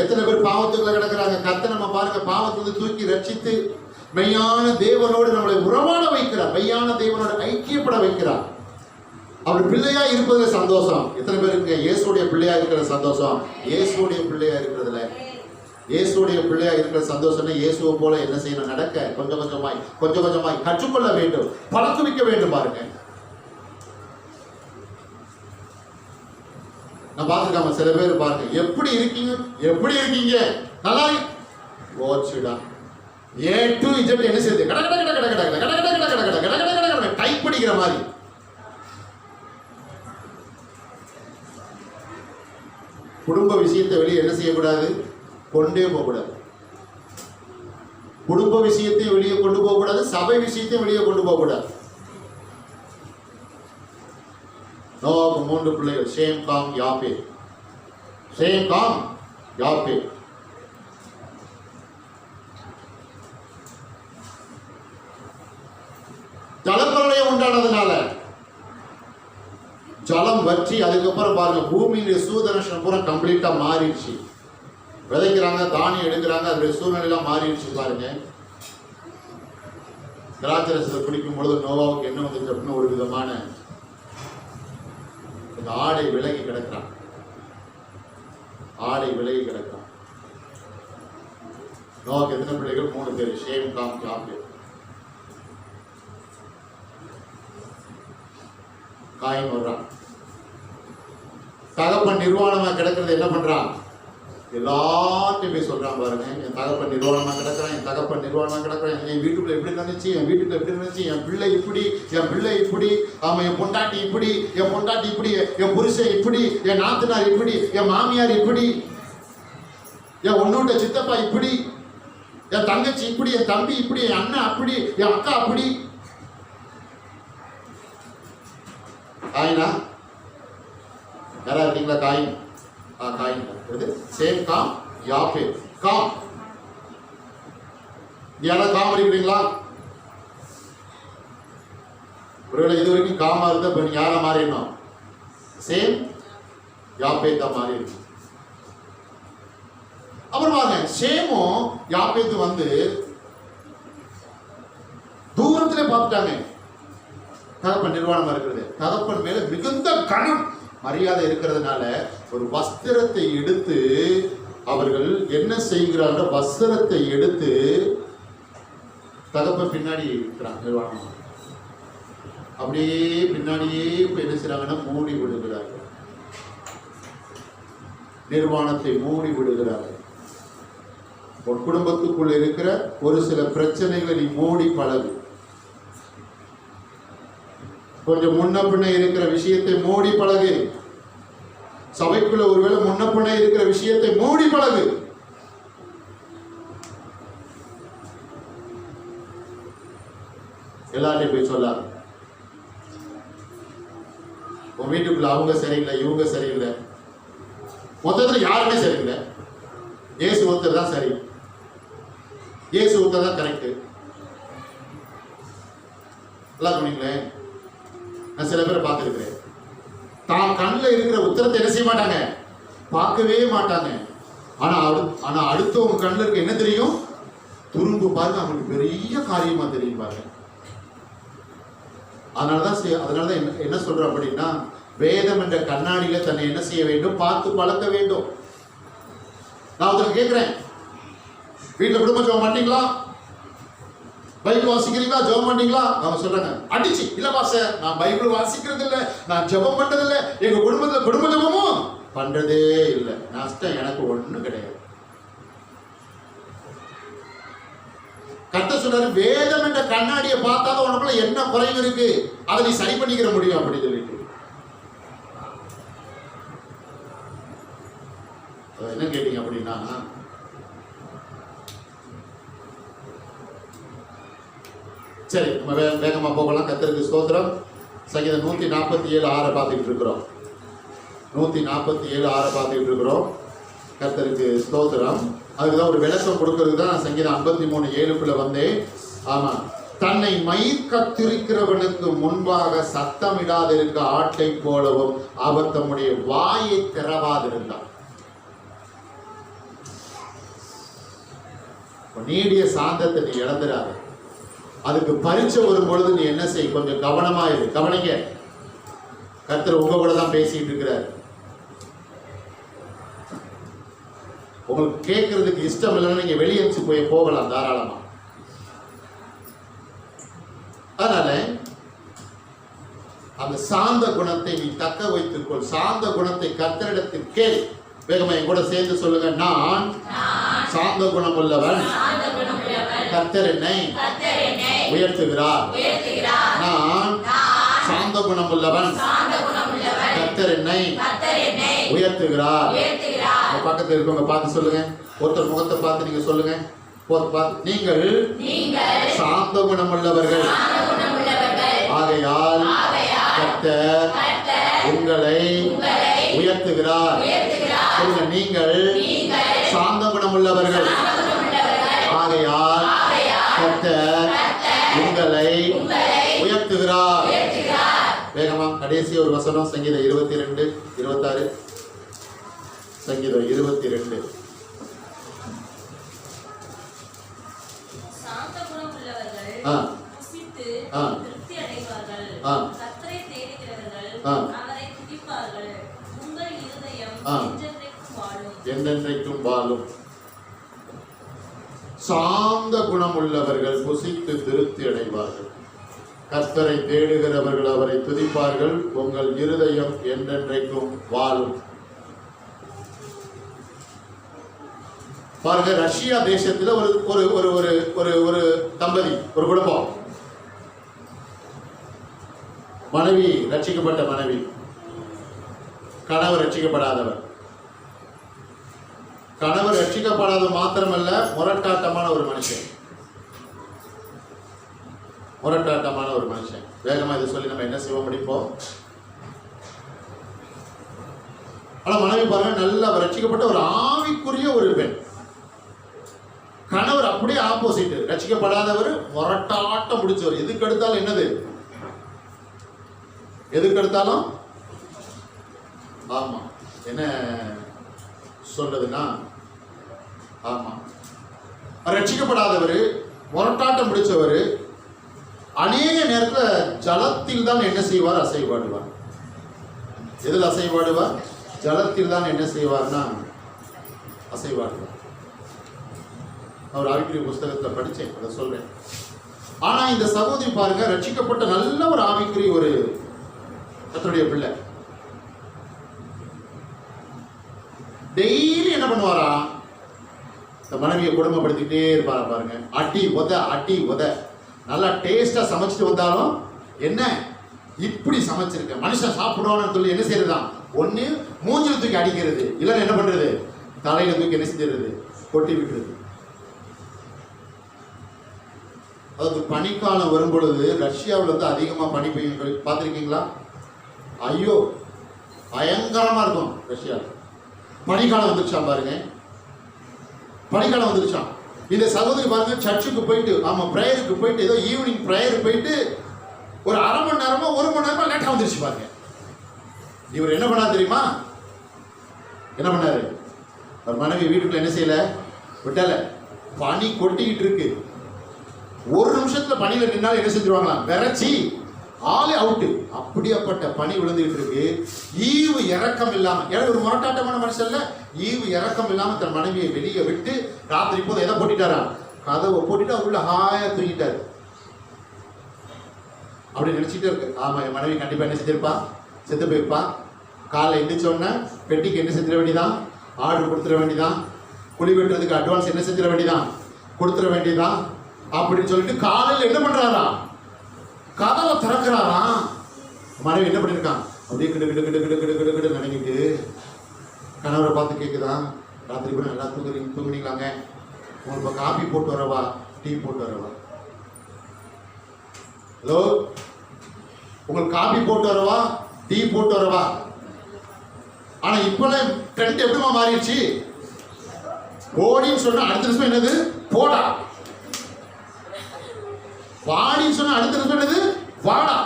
எத்தனை பேர் பாவத்துக்குள்ள கிடக்கிறாங்க. கர்த்தர் நம்ம பாருங்க பாவத்தை தூக்கி ரட்சித்து மெய்யான தேவனோடு நம்மளை உறவாட வைக்கிறார், மெய்யான தேவனோடு ஐக்கியப்பட வைக்கிறார். அவர் பிள்ளையா இருப்பதுல சந்தோஷம். எத்தனை பேருக்கு இயேசுடைய பிள்ளையா இருக்கிற சந்தோஷம்? இயேசுடைய பிள்ளையா இருக்கிறதுல, இயேசுடைய பிள்ளையா இருக்கிற சந்தோஷம்னா இயேசுவை போல என்ன செய்யணும்? நடக்க கொஞ்சம் கொஞ்சமாய் கற்றுக்கொள்ள வேண்டும், பழக்குவிக்க வேண்டும். பாருங்க, நான் பார்த்துருக்காம சில பேர் பாருங்க, எப்படி இருக்கீங்க நல்லா போச்சுடா ஏ டு இஜெட் என்ன செய்யுது? கட கட கட கட கட கட கட கட கட கட கட கட கட கட டைப் படிக்கிற மாதிரி. குடும்ப விஷயத்தை வெளியே என்ன செய்யக்கூடாது? கொண்டே போகக்கூடாது. குடும்ப விஷயத்தையும் வெளியே கொண்டு போகக்கூடாது, சபை விஷயத்தையும் வெளியே கொண்டு போகக்கூடாது. நோவாவுக்கு 3 பிள்ளைகள், சேம், காம், யாப்பேத். சேம், காம், யாப்பேத். ஜலப்பிரளயம் உண்டானதுனால ஜலம் வற்றி அதுக்கப்புறம் பாருங்க பூமியினுடைய சூதனஷன் பூரா கம்ப்ளீட்டா மாறிடுச்சு. விதைக்கிறாங்க, தானியம் எடுக்கிறாங்க, அதோடைய சூழ்நிலையெல்லாம் மாறிடுச்சு. பாருங்க, திராட்சரசத்தை குடிக்கும் பொழுது நோவாவுக்கு என்ன வந்துச்சு அப்படின்னு ஒரு விதமான ஆடை விலகி கிடக்கிறான். நோவாவுக்கு எத்தனை பிள்ளைகள்? 3 பேர், ஷேம், காம், யாப்பேத். காயின் வர்றான். தகப்பன் நிர்வாணமா கிடக்கிறது என்ன பண்றான்? எல்லாத்தையும் போய் சொல்றான். பாருங்க, என் தகப்பன் நிர்வாணமா கிடக்கிறான், என் தகப்பன் நிர்வாணமா கிடக்கிறான், என் வீட்டுக்குள்ள எப்படி நினைச்சு, என் வீட்டுக்குள்ள எப்படி நினைச்சு, என் பிள்ளை இப்படி, ஆமா, என் பொண்டாட்டி இப்படி, என் புருஷன் இப்படி, என் நாத்தனார் இப்படி, என் மாமியார் இப்படி, என் ஒன்னூட்ட சித்தப்பா இப்படி, என் தங்கச்சி இப்படி, என் தம்பி இப்படி, என் அண்ணன் அப்படி, என் அக்கா அப்படி. காயினா யாரா இருக்கீங்களா? காயின், காயின் சேம், காம், யாப்பேத். காம் யாராவது காம் இருக்கிறீங்களா? ஒருவேளை இது வரைக்கும் காமா இருந்தா இப்ப நீங்க யாரா மாறிடணும்? சேம், யாப்பேத்தா மாறிடணும். அப்புறம் பாருங்க, சேமும் யாப்பேத்து வந்து தூரத்திலே பார்த்துட்டாங்க. தகப்பன் நிர்வாணமா இருக்கிறது, தகப்பன் மேல மிகுந்த கனம் மரியாதை இருக்கிறதுனால ஒரு வஸ்திரத்தை எடுத்து அவர்கள் என்ன செய்கிறார்கள்? வஸ்திரத்தை எடுத்து தகப்பன் பின்னாடி இருக்கிறாங்க, நிர்வாணம் அப்படியே பின்னாடியே இப்ப என்ன செய்றாங்கன்னா மூடி விடுகிறார்கள், நிர்வாணத்தை மூடி விடுகிறார்கள். ஒரு குடும்பத்துக்குள் இருக்கிற ஒரு சில பிரச்சனைகளை நீ மூடி பழகு. கொஞ்சம் முன்ன பின்ன இருக்கிற விஷயத்தை மூடி பழகு. சபைக்குள்ள ஒருவேளை முன்ன பின்ன இருக்கிற விஷயத்தை மூடி பழகு. எல்லாத்தையும் போய் சொல்லாது. உன் வீட்டுக்குள்ள அவங்க சரியில்லை, இவங்க சரியில்லை, மொத்தத்தில் யாருமே சரியில்லை, இயேசு ஒருத்தர் தான் சரி, இயேசு ஒருத்தர் தான் கரெக்ட். எல்லாம் சொன்னீங்களேன். நான் சில பேரை பார்த்துருக்கிறேன், தான் கண்ணில் இருக்கிற உத்தரத்தை என்ன செய்ய மாட்டாங்க, பார்க்கவே மாட்டாங்க. ஆனா அடுத்தவங்க கண்ணில் இருக்க என்ன தெரியும்? துரும்பு பாருங்க, அவங்களுக்கு பெரிய காரியமா தெரியும் பாருங்க. அதனாலதான் என்ன சொல்ற அப்படின்னா, வேதம் என்ற கண்ணாடியில தன்னை என்ன செய்ய வேண்டும்? பார்த்து பழக்க வேண்டும். நான் ஒருத்தர் கேட்கிறேன், வீட்டுல குடும்ப ஜெபம் மாட்டீங்களா? பைபிள் வாசிக்கிறீங்களா? ஜெபம் பண்ணீங்களா? அவங்க சொல்றாங்க, அடிச்சு இல்ல பாஸ்டர், நான் பைபிள் வாசிக்கிறது இல்லை, நான் ஜெபம் பண்றது இல்லை, எங்க குடும்பத்துல குடும்ப ஜெபமும் பண்றதே இல்லை, நஷ்டம் எனக்கு ஒண்ணும் கிடையாது. கர்த்தர் சொல்றாரு, வேதம் என்ற கண்ணாடியை பார்த்தாலும் உனக்குள்ள என்ன குறைவு இருக்கு அதை நீ சரி பண்ணிக்கிற முடியும் அப்படின்னு சொல்லிட்டு. என்ன கேட்டீங்க அப்படின்னா, சரி நம்ம வேகமா போகலாம். கர்த்தருக்கு ஸ்தோத்திரம். சங்கீதம் 147:6 பார்த்துக்கிட்டு இருக்கிறோம். 147:6 பார்த்துக்கிட்டு இருக்கிறோம். கர்த்தருக்கு ஸ்தோத்திரம். அதுக்குதான் ஒரு விளக்கம் கொடுக்கறது தான் நான் சங்கீதம் 53:7 வந்தேன். ஆமா, தன்னை மயிர்க்க திரிக்கிறவனுக்கு முன்பாக சத்தமிடாதிருக்க ஆட்டை போலவும் அவர் தம்முடைய வாயை திறவாதிருந்தார். நீடிய சாந்தத்தை நீ இழந்துடாத. அதுக்கு பரீட்சை வரும் பொழுது நீ என்ன செய், கொஞ்சம் கவனமா இரு. கவனிங்க, கர்த்தர் உங்க கூட தான் பேசிட்டு இருக்கிறார். உங்களுக்கு கேட்கறதுக்கு இஷ்டம் இல்லைன்னா நீங்க வெளியேச்சு போகலாம் தாராளமா. அதனால அந்த சாந்த குணத்தை நீ தக்க வைத்துக்கொள். சாந்த குணத்தை கர்த்தரிடத்தில் கேள். வேகமா என் கூட சேர்ந்து சொல்லுங்க, நான் சாந்த குணம் உள்ளவன், கர்த்தர் என்னை உயர்த்துகிறார். நான் சாந்த குணம் உள்ளவன், கர்த்தர் என்னை உயர்த்துகிறார். பக்கத்தில் இருக்கவங்க பார்த்து சொல்லுங்க, ஒருத்தர் முகத்தை பார்த்து நீங்க சொல்லுங்க, நீங்கள் சாந்த குணம் உள்ளவர்கள், ஆகையால் கர்த்தர் உங்களை உயர்த்துகிறார். சொல்லுங்க, நீங்கள் சாந்த குணம் உள்ளவர்கள், ஆகையால் கர்த்தர் உங்களை உயர்த்துகிறார். வேகமா கடைசி ஒரு வசனம், சங்கீதம் 22:26. சங்கீதம் 22. என்றென்றைக்கும் வாழும். சாந்த குணம் உள்ளவர்கள் புசித்து திருப்தி அடைவார்கள். கர்த்தரை தேடுகிறவர்கள் அவரை துதிப்பார்கள். உங்கள் இருதயம் என்றென்றைக்கும் வாழும். பாருங்க, ரஷ்யா தேசத்துல ஒரு ஒரு ஒரு ஒரு ஒரு தம்பதி, ஒரு குடும்பம். மனைவி ரட்சிக்கப்பட்ட மனைவி, கணவர் ரட்சிக்கப்படாதவர். கணவர் ரட்சிக்கப்படாத மாத்திரமல்ல, முரட்டாட்டமான ஒரு மனுஷன். முரட்டாட்டமான ஒரு மனுஷன். வேகமா இதை சொல்லி நம்ம என்ன செய்வோம் முடிப்போம். ஆனா மனைவி பாருங்க, நல்ல ரட்சிக்கப்பட்ட ஒரு ஆவிக்குரிய ஒரு பெண். கணவர் அப்படியே ஆப்போசிட், ரட்சிக்கப்படாதவர், முரட்டாட்டம் முடிச்சவர். எதுக்கு எடுத்தாலும் என்னது, எதுக்கு எடுத்தாலும் ஆமா என்ன சொல்றதுன்னா, ஆமா ரட்சிக்கப்படாதவர், முரட்டாட்டம் முடிச்சவர், அநேக நேரத்தில் ஜலத்தில் தான் என்ன செய்வார், அசைவாடுவார். எதில் அசைவாடுவார்? ஜலத்தில் தான் என்ன செய்வார்னா அசைவாடுவார். அவர் ஆவிக்குரிய புஸ்தகத்தில் படித்தேன், அதை சொல்றேன். ஆனா இந்த சகோதரி பாருங்க, ரட்சிக்கப்பட்ட நல்ல ஒரு ஆவிக்குரிய ஒரு கர்த்தருடைய பிள்ளை. டெய்லி என்ன பண்ணுவாரா, இந்த மனைவியை குடும்பப்படுத்திட்டே இருப்பாரா பாருங்க. அடி உத அடி உத. நல்லா டேஸ்டா சமைச்சிட்டு வந்தாலும், என்ன இப்படி சமைச்சிருக்க, மனுஷன் சாப்பிடுவான்னு சொல்லி என்ன செய்யறதுதான், ஒண்ணு மூஞ்சில தூக்கி அடிக்கிறது, இல்லைன்னா என்ன பண்றது, தலையில தூக்கி என்ன செஞ்சிருது, கொட்டி விட்டுறது. அதாவது பனிக்காலம் வரும் பொழுது ரஷ்யாவில் வந்து அதிகமா பனி பெய்யும். பார்த்துருக்கீங்களா? ஐயோ பயங்கரமா இருக்கும் ரஷ்யா. பனிக்காலம் வந்துருச்சான் பாருங்க, பனிக்காலம் வந்துருச்சான். இந்த சகோதரி பாருங்க, சர்ச்சுக்கு போயிட்டு, ஆமா பிரேயருக்கு போயிட்டு, ஏதோ ஈவினிங் பிரேயர் போயிட்டு ஒரு அரை மணி நேரமா 1 மணி நேரமா லேட்டா வந்துருச்சு பாருங்க. இவர் என்ன பண்ணாரு தெரியுமா? என்ன பண்ணாரு? அவர் மனைவி வீட்டுக்குள்ள என்ன செய்யல, விட்டல. பனி கொட்டிக்கிட்டு இருக்கு. ஒரு நிமிஷத்துல பனியில நின்னாலும் என்ன செஞ்சிருவாங்களாம், விரைச்சி ஆளே அவுட்டு. அப்படியாப்பட்ட பனி விழுந்துகிட்டு இருக்கு. ஈவு இறக்கம் இல்லாம, ஒரு முரட்டாட்டமான மனுஷன்ல, ஈவு இறக்கம் இல்லாம தன் மனைவியை வெளியே விட்டு ராத்திரி போது எதை போட்டிட்டாரா, கதவை போட்டுட்டு அவருள்ள ஹாயா தூங்கிட்டாரு. அப்படி நினைச்சிட்டே இருக்கு. ஆமா, என் மனைவி கண்டிப்பா என்ன செஞ்சிருப்பா, செத்து போயிருப்பா. காலை எந்திரிச்சோன்னா பெட்டிக்கு என்ன செஞ்சிட வேண்டியதான், ஆர்டர் கொடுத்துட வேண்டியதான். குழி வெட்டுறதுக்கு அட்வான்ஸ் என்ன செஞ்சிட வேண்டியதான், கொடுத்துட வேண்டியதான். அப்படின்னு சொல்லிட்டு காலையில் என்ன பண்றாரா, கதவை திறக்கிறாரா. மனைவி என்ன பண்ணிருக்கான், அப்படியே கிடு கிடு கிடு கிடு கிடு கிடு கிடு நினைக்கிட்டு கணவரை பார்த்து கேட்குதான், ராத்திரி கூட நல்லா தூங்குனீங்களாங்க, உங்களுக்கு காபி போட்டு வரவா, டீ போட்டு வரவா, ஹலோ உங்களுக்கு காபி போட்டு வரவா, டீ போட்டு வரவா. ஆனா இப்பெல்லாம் ட்ரெண்ட் எப்படிமா மாறிடுச்சு, போடின்னு சொன்னா அடுத்த நிமிஷம் என்னது போடா, வாடின்னு சொன்னா அடுத்த நிமிஷம் என்னது வாடா.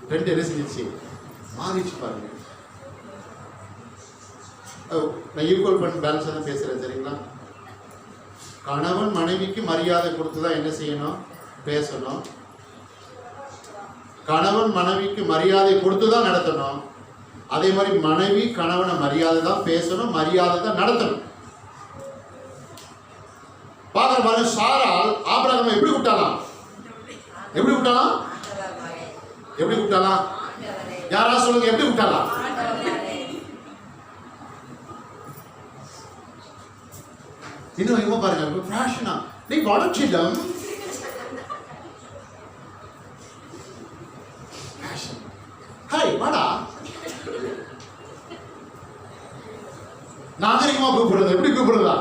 ட்ரெண்ட் என்ன செஞ்சிச்சு, மாறிடுச்சு பாருங்க. நான் ஈக்குவல் பண்ண பேலன்ஸ் தான் பேசுறேன் சரிங்களா. கணவன் மனைவிக்கு மரியாதை கொடுத்துதான் என்ன செய்யணும், பேசணும். கணவன் மனைவிக்கு மரியாதை கொடுத்துதான் நடத்தணும். அதே மாதிரி மனைவி கணவனை மரியாதை தான் பேசணும், மரியாதை தான் நடத்தணும். பாருங்க, சாரால் ஆபிரகாமை எப்படி கூப்பிட்டாலாம், எப்படி கூப்பிட்டாலாம், எப்படி கூப்பிட்டாலாம், யாரா சொல்லுங்க, எப்படி கூப்பிட்டாலாம். இன்னும் இவங்க பாருங்க, ஃபேஷனா நீ வளர்ச்சிடம் ஹாய் வாடா, நாகரிகமா கூப்பிடுறது, எப்படி கூப்பிடுறதா.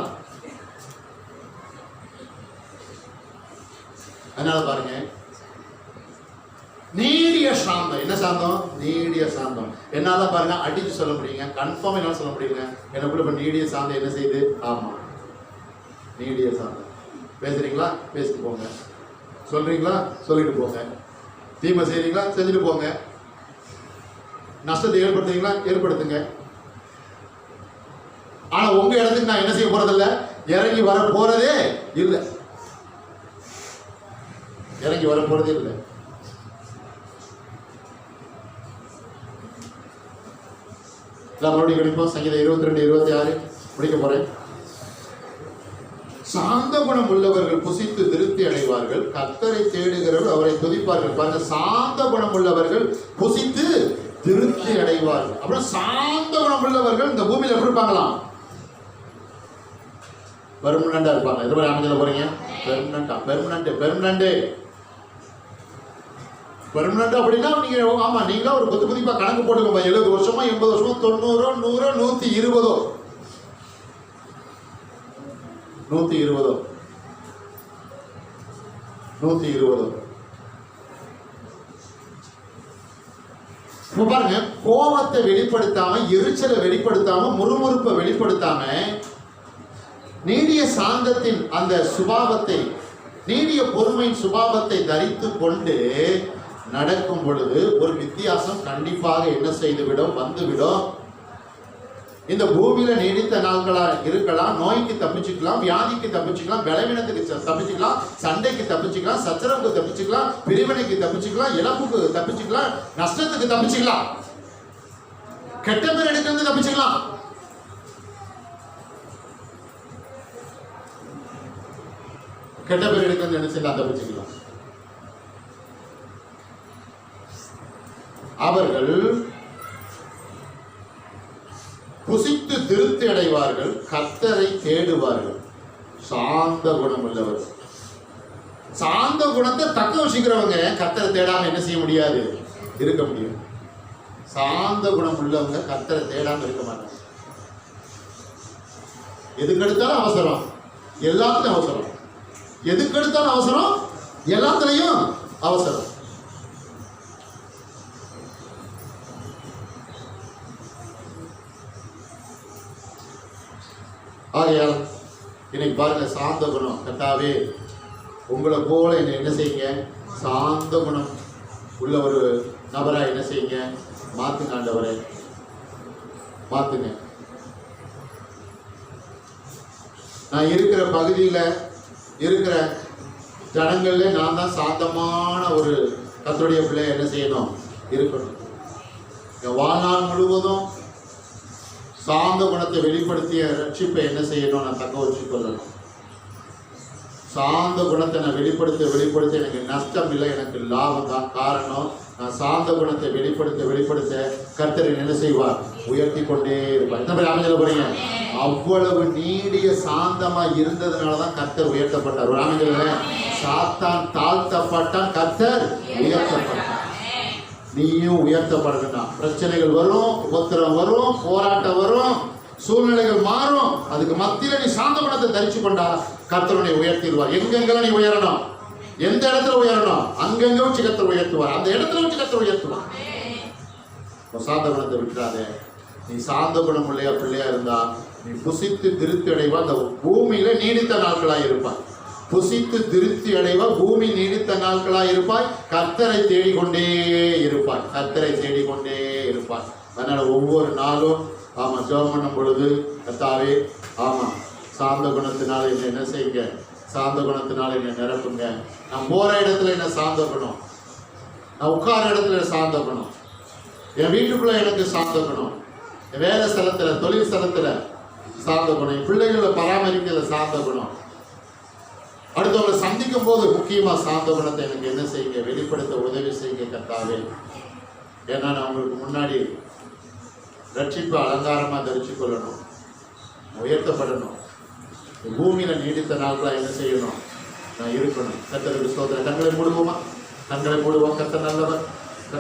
அதனால பாருங்க, நீடிய சாந்தம். என்ன சாந்தம், நீடிய சாந்தம். என்னால பாருங்க அடிச்சு சொல்ல முடியுங்க, கன்ஃபார்ம் என்னால சொல்ல முடியுங்க. எனக்குள்ள இப்ப நீடிய சாந்தம் என்ன செய்யுது, ஆமா நீடிய சாந்தம். பேசுறீங்களா, பேசிட்டு போங்க. சொல்றீங்களா, சொல்லிட்டு போங்க. தீமை செய்றீங்களா, செஞ்சுட்டு போங்க. நஷ்டத்தை ஏற்படுத்துறீங்களா, ஏற்படுத்துங்க. ஆனா உங்க இடத்துக்கு நான் என்ன செய்ய போறதில்ல, இறங்கி வர போறதே இல்லை, இறங்கி வர போறதே இல்லை. மறுபடியும் கணிப்போம். சங்கீதம் 22:26 முடிக்க போறேன். சாந்த குணம் உள்ளவர்கள் புசித்து திருப்தி அடைவார்கள், கர்த்தரை தேடுகிறவர்கள் அவரை துதிப்பார்கள். பாருங்க, சாந்த குணம் உள்ளவர்கள் புசித்து திருப்தி அடைவார்கள். அப்புறம் சாந்த குணம் உள்ளவர்கள் இந்த பூமியில எப்படி இருப்பாங்களாம், பெர்மனண்டா இருப்பாங்க. எது மாதிரி அமைஞ்சல போறீங்க, பெர்மனண்டா, பெர்மனண்ட், பெர்மனண்ட், பெர்மனண்ட். அப்படின்னா நீங்க ஆமா, நீங்களா ஒரு புது புதிப்பா கணக்கு போட்டுக்கோங்க. 70 வருஷமா, 80 வருஷமா, 90, 100, 120, 120, 120. பாருங்க, கோபத்தை வெளிப்படுத்தாம, எரிச்சலை வெளிப்படுத்தாம, முறுமுறுப்பை வெளிப்படுத்தாம, நீடிய சாந்தத்தின் அந்த சுபாவத்தை, நீடிய பொறுமையின் சுபாவத்தை தரித்து கொண்டு நடக்கும் பொழுது ஒரு வித்தியாசம் கண்டிப்பாக என்ன செய்துவிடும், வந்துவிடும். இந்த பூமியில நீடித்த நாட்களா இருக்கலாம், நோய்க்கு தப்பிச்சுக்கலாம், வியாதிக்கு தப்பிச்சுக்கலாம், பலவீனத்துக்கு தப்பிச்சுக்கலாம், சண்டைக்கு தப்பிச்சுக்கலாம், சச்சரவுக்கு தப்பிச்சுக்கலாம், பிரிவினைக்கு தப்பிச்சுக்கலாம், இழப்புக்கு தப்பிச்சுக்கலாம், நஷ்டத்துக்கு தப்பிச்சுக்கலாம், கெட்ட பேர் எடுக்கிறது தப்பிச்சுக்கலாம். கெட்ட பேர் எடுக்கிறது என்ன செய்யலாம், தப்பிச்சுக்கலாம். அவர்கள் புசித்து திருப்தி அடைவார்கள், கர்த்தரை தேடுவார்கள். சாந்த குணம் உள்ளவர். சாந்த குணத்தை தக்க வச்சுக்கிறவங்க கர்த்தரை தேடாம என்ன செய்ய முடியாது, இருக்க முடியும். சாந்த குணம் உள்ளவங்க கர்த்தரை தேடாம இருக்க மாட்டாங்க. எதுக்கு எடுத்தாலும் அவசரம், எல்லாத்துலயும் அவசரம். எதுக்கு எடுத்தாலும் அவசரம், எல்லாத்துலயும் அவசரம். ஆகையால் இன்னைக்கு பாருங்க, சாந்த குணம் கர்த்தாவே உங்களை போல என்ன செய்யுங்க, சாந்த குணம் உள்ள ஒரு நபரா என்ன செய்யுங்க, மாத்துங்க ஆண்டவரே, மாத்துங்க. நான் இருக்கிற பகுதியில் இருக்கிற ஜனங்கள்ல நான் தான் சாந்தமான ஒரு கர்த்தருடைய பிள்ளை என்ன செய்யணும், இருக்கணும். என் வாழ்நாள் முழுவதும் சாந்த குணத்தை வெளிப்படுத்திய ரட்சிப்பை என்ன செய்யணும், நான் தக்க வச்சு கொள்ளணும். சாந்த குணத்தை நான் வெளிப்படுத்த எனக்கு நஷ்டம் இல்லை, எனக்கு லாபம் தான். காரணம், நான் சாந்த குணத்தை வெளிப்படுத்த கர்த்தரை என்ன செய்வார்? உயர்த்தி கொண்டே இருப்பார். என்ன பேர் ஆமென் போறீங்க? அவ்வளவு நீடிய சாந்தமா இருந்ததுனாலதான் கர்த்தர் உயர்த்தப்பட்டார். ஒரு ஆமென். சாத்தான் தாழ்த்தப்பட்டான், கர்த்தர் உயர்த்தப்பட்டார். நீயும் உயர்த்தப்படணும். பிரச்சனைகள் வரும், உபத்திரம் வரும், போராட்டம் வரும், சூழ்நிலைகள் மாறும். அதுக்கு மத்தியில நீ சாந்த குணத்தை தரிச்சு கொண்டா கர்த்தரை உயர்த்திடுவார். எங்கெங்கெல்லாம் நீ உயரணும், எந்த இடத்துல உயரணும், அங்கங்க வச்சு கர்த்தர் உயர்த்துவார். அந்த இடத்துல வச்சு கர்த்தர் உயர்த்துவார். சாந்த குணத்தை விட்டுறாதே. நீ சாந்த குணம் இல்லையா பிள்ளையா இருந்தா நீ புசித்து திருப்தி அடைவா, அந்த பூமியில நீடித்த நாட்களாய் இருப்பாய். புசித்து திருப்தி அடைவா, பூமி நீடித்த நாட்களாய் இருப்பாய். கர்த்தரை தேடிக்கொண்டே இருப்பாய். கர்த்தரை தேடிக்கொண்டே இருப்பாய். அதனால ஒவ்வொரு நாளும் ஆமா ஜெபம் பண்ணும் பொழுது கர்த்தாவே ஆமா சாந்த குணத்தினால என்ன செய்யுங்க, சாந்த குணத்தினால என்ன நிரப்புங்க. நான் போற இடத்துல என்ன சாந்த குணம், நான் உட்கார இடத்துல சாந்த குணம், என் வீட்டுக்குள்ள எனக்கு சாந்த குணம், என் வேலை ஸ்தலத்துல தொழில் ஸ்தலத்துல சாந்த குணம், என் பிள்ளைகளை பராமரிக்கிறதுல சாந்த குணம், அடுத்தவங்களை சந்திக்கும் போது முக்கியமா சாந்த குணத்தை எனக்கு என்ன செய்யுங்க, வெளிப்படுத்த உதவி செய்யுங்க கர்த்தாவே. ஏன்னா நான் உங்களுக்கு முன்னாடி ரட்சிப்பு அலங்காரமா தரிச்சு கொள்ளணும், உயர்த்தப்படணும். பூமியில நீடித்த நாட்களா என்ன செய்யணும், நான் இருக்கணும். கர்த்தருக்கு ஸ்தோத்திரம். கண்களை மூடுவோமா? கண்களை மூடுவோம். கர்த்தர் நல்லவர்.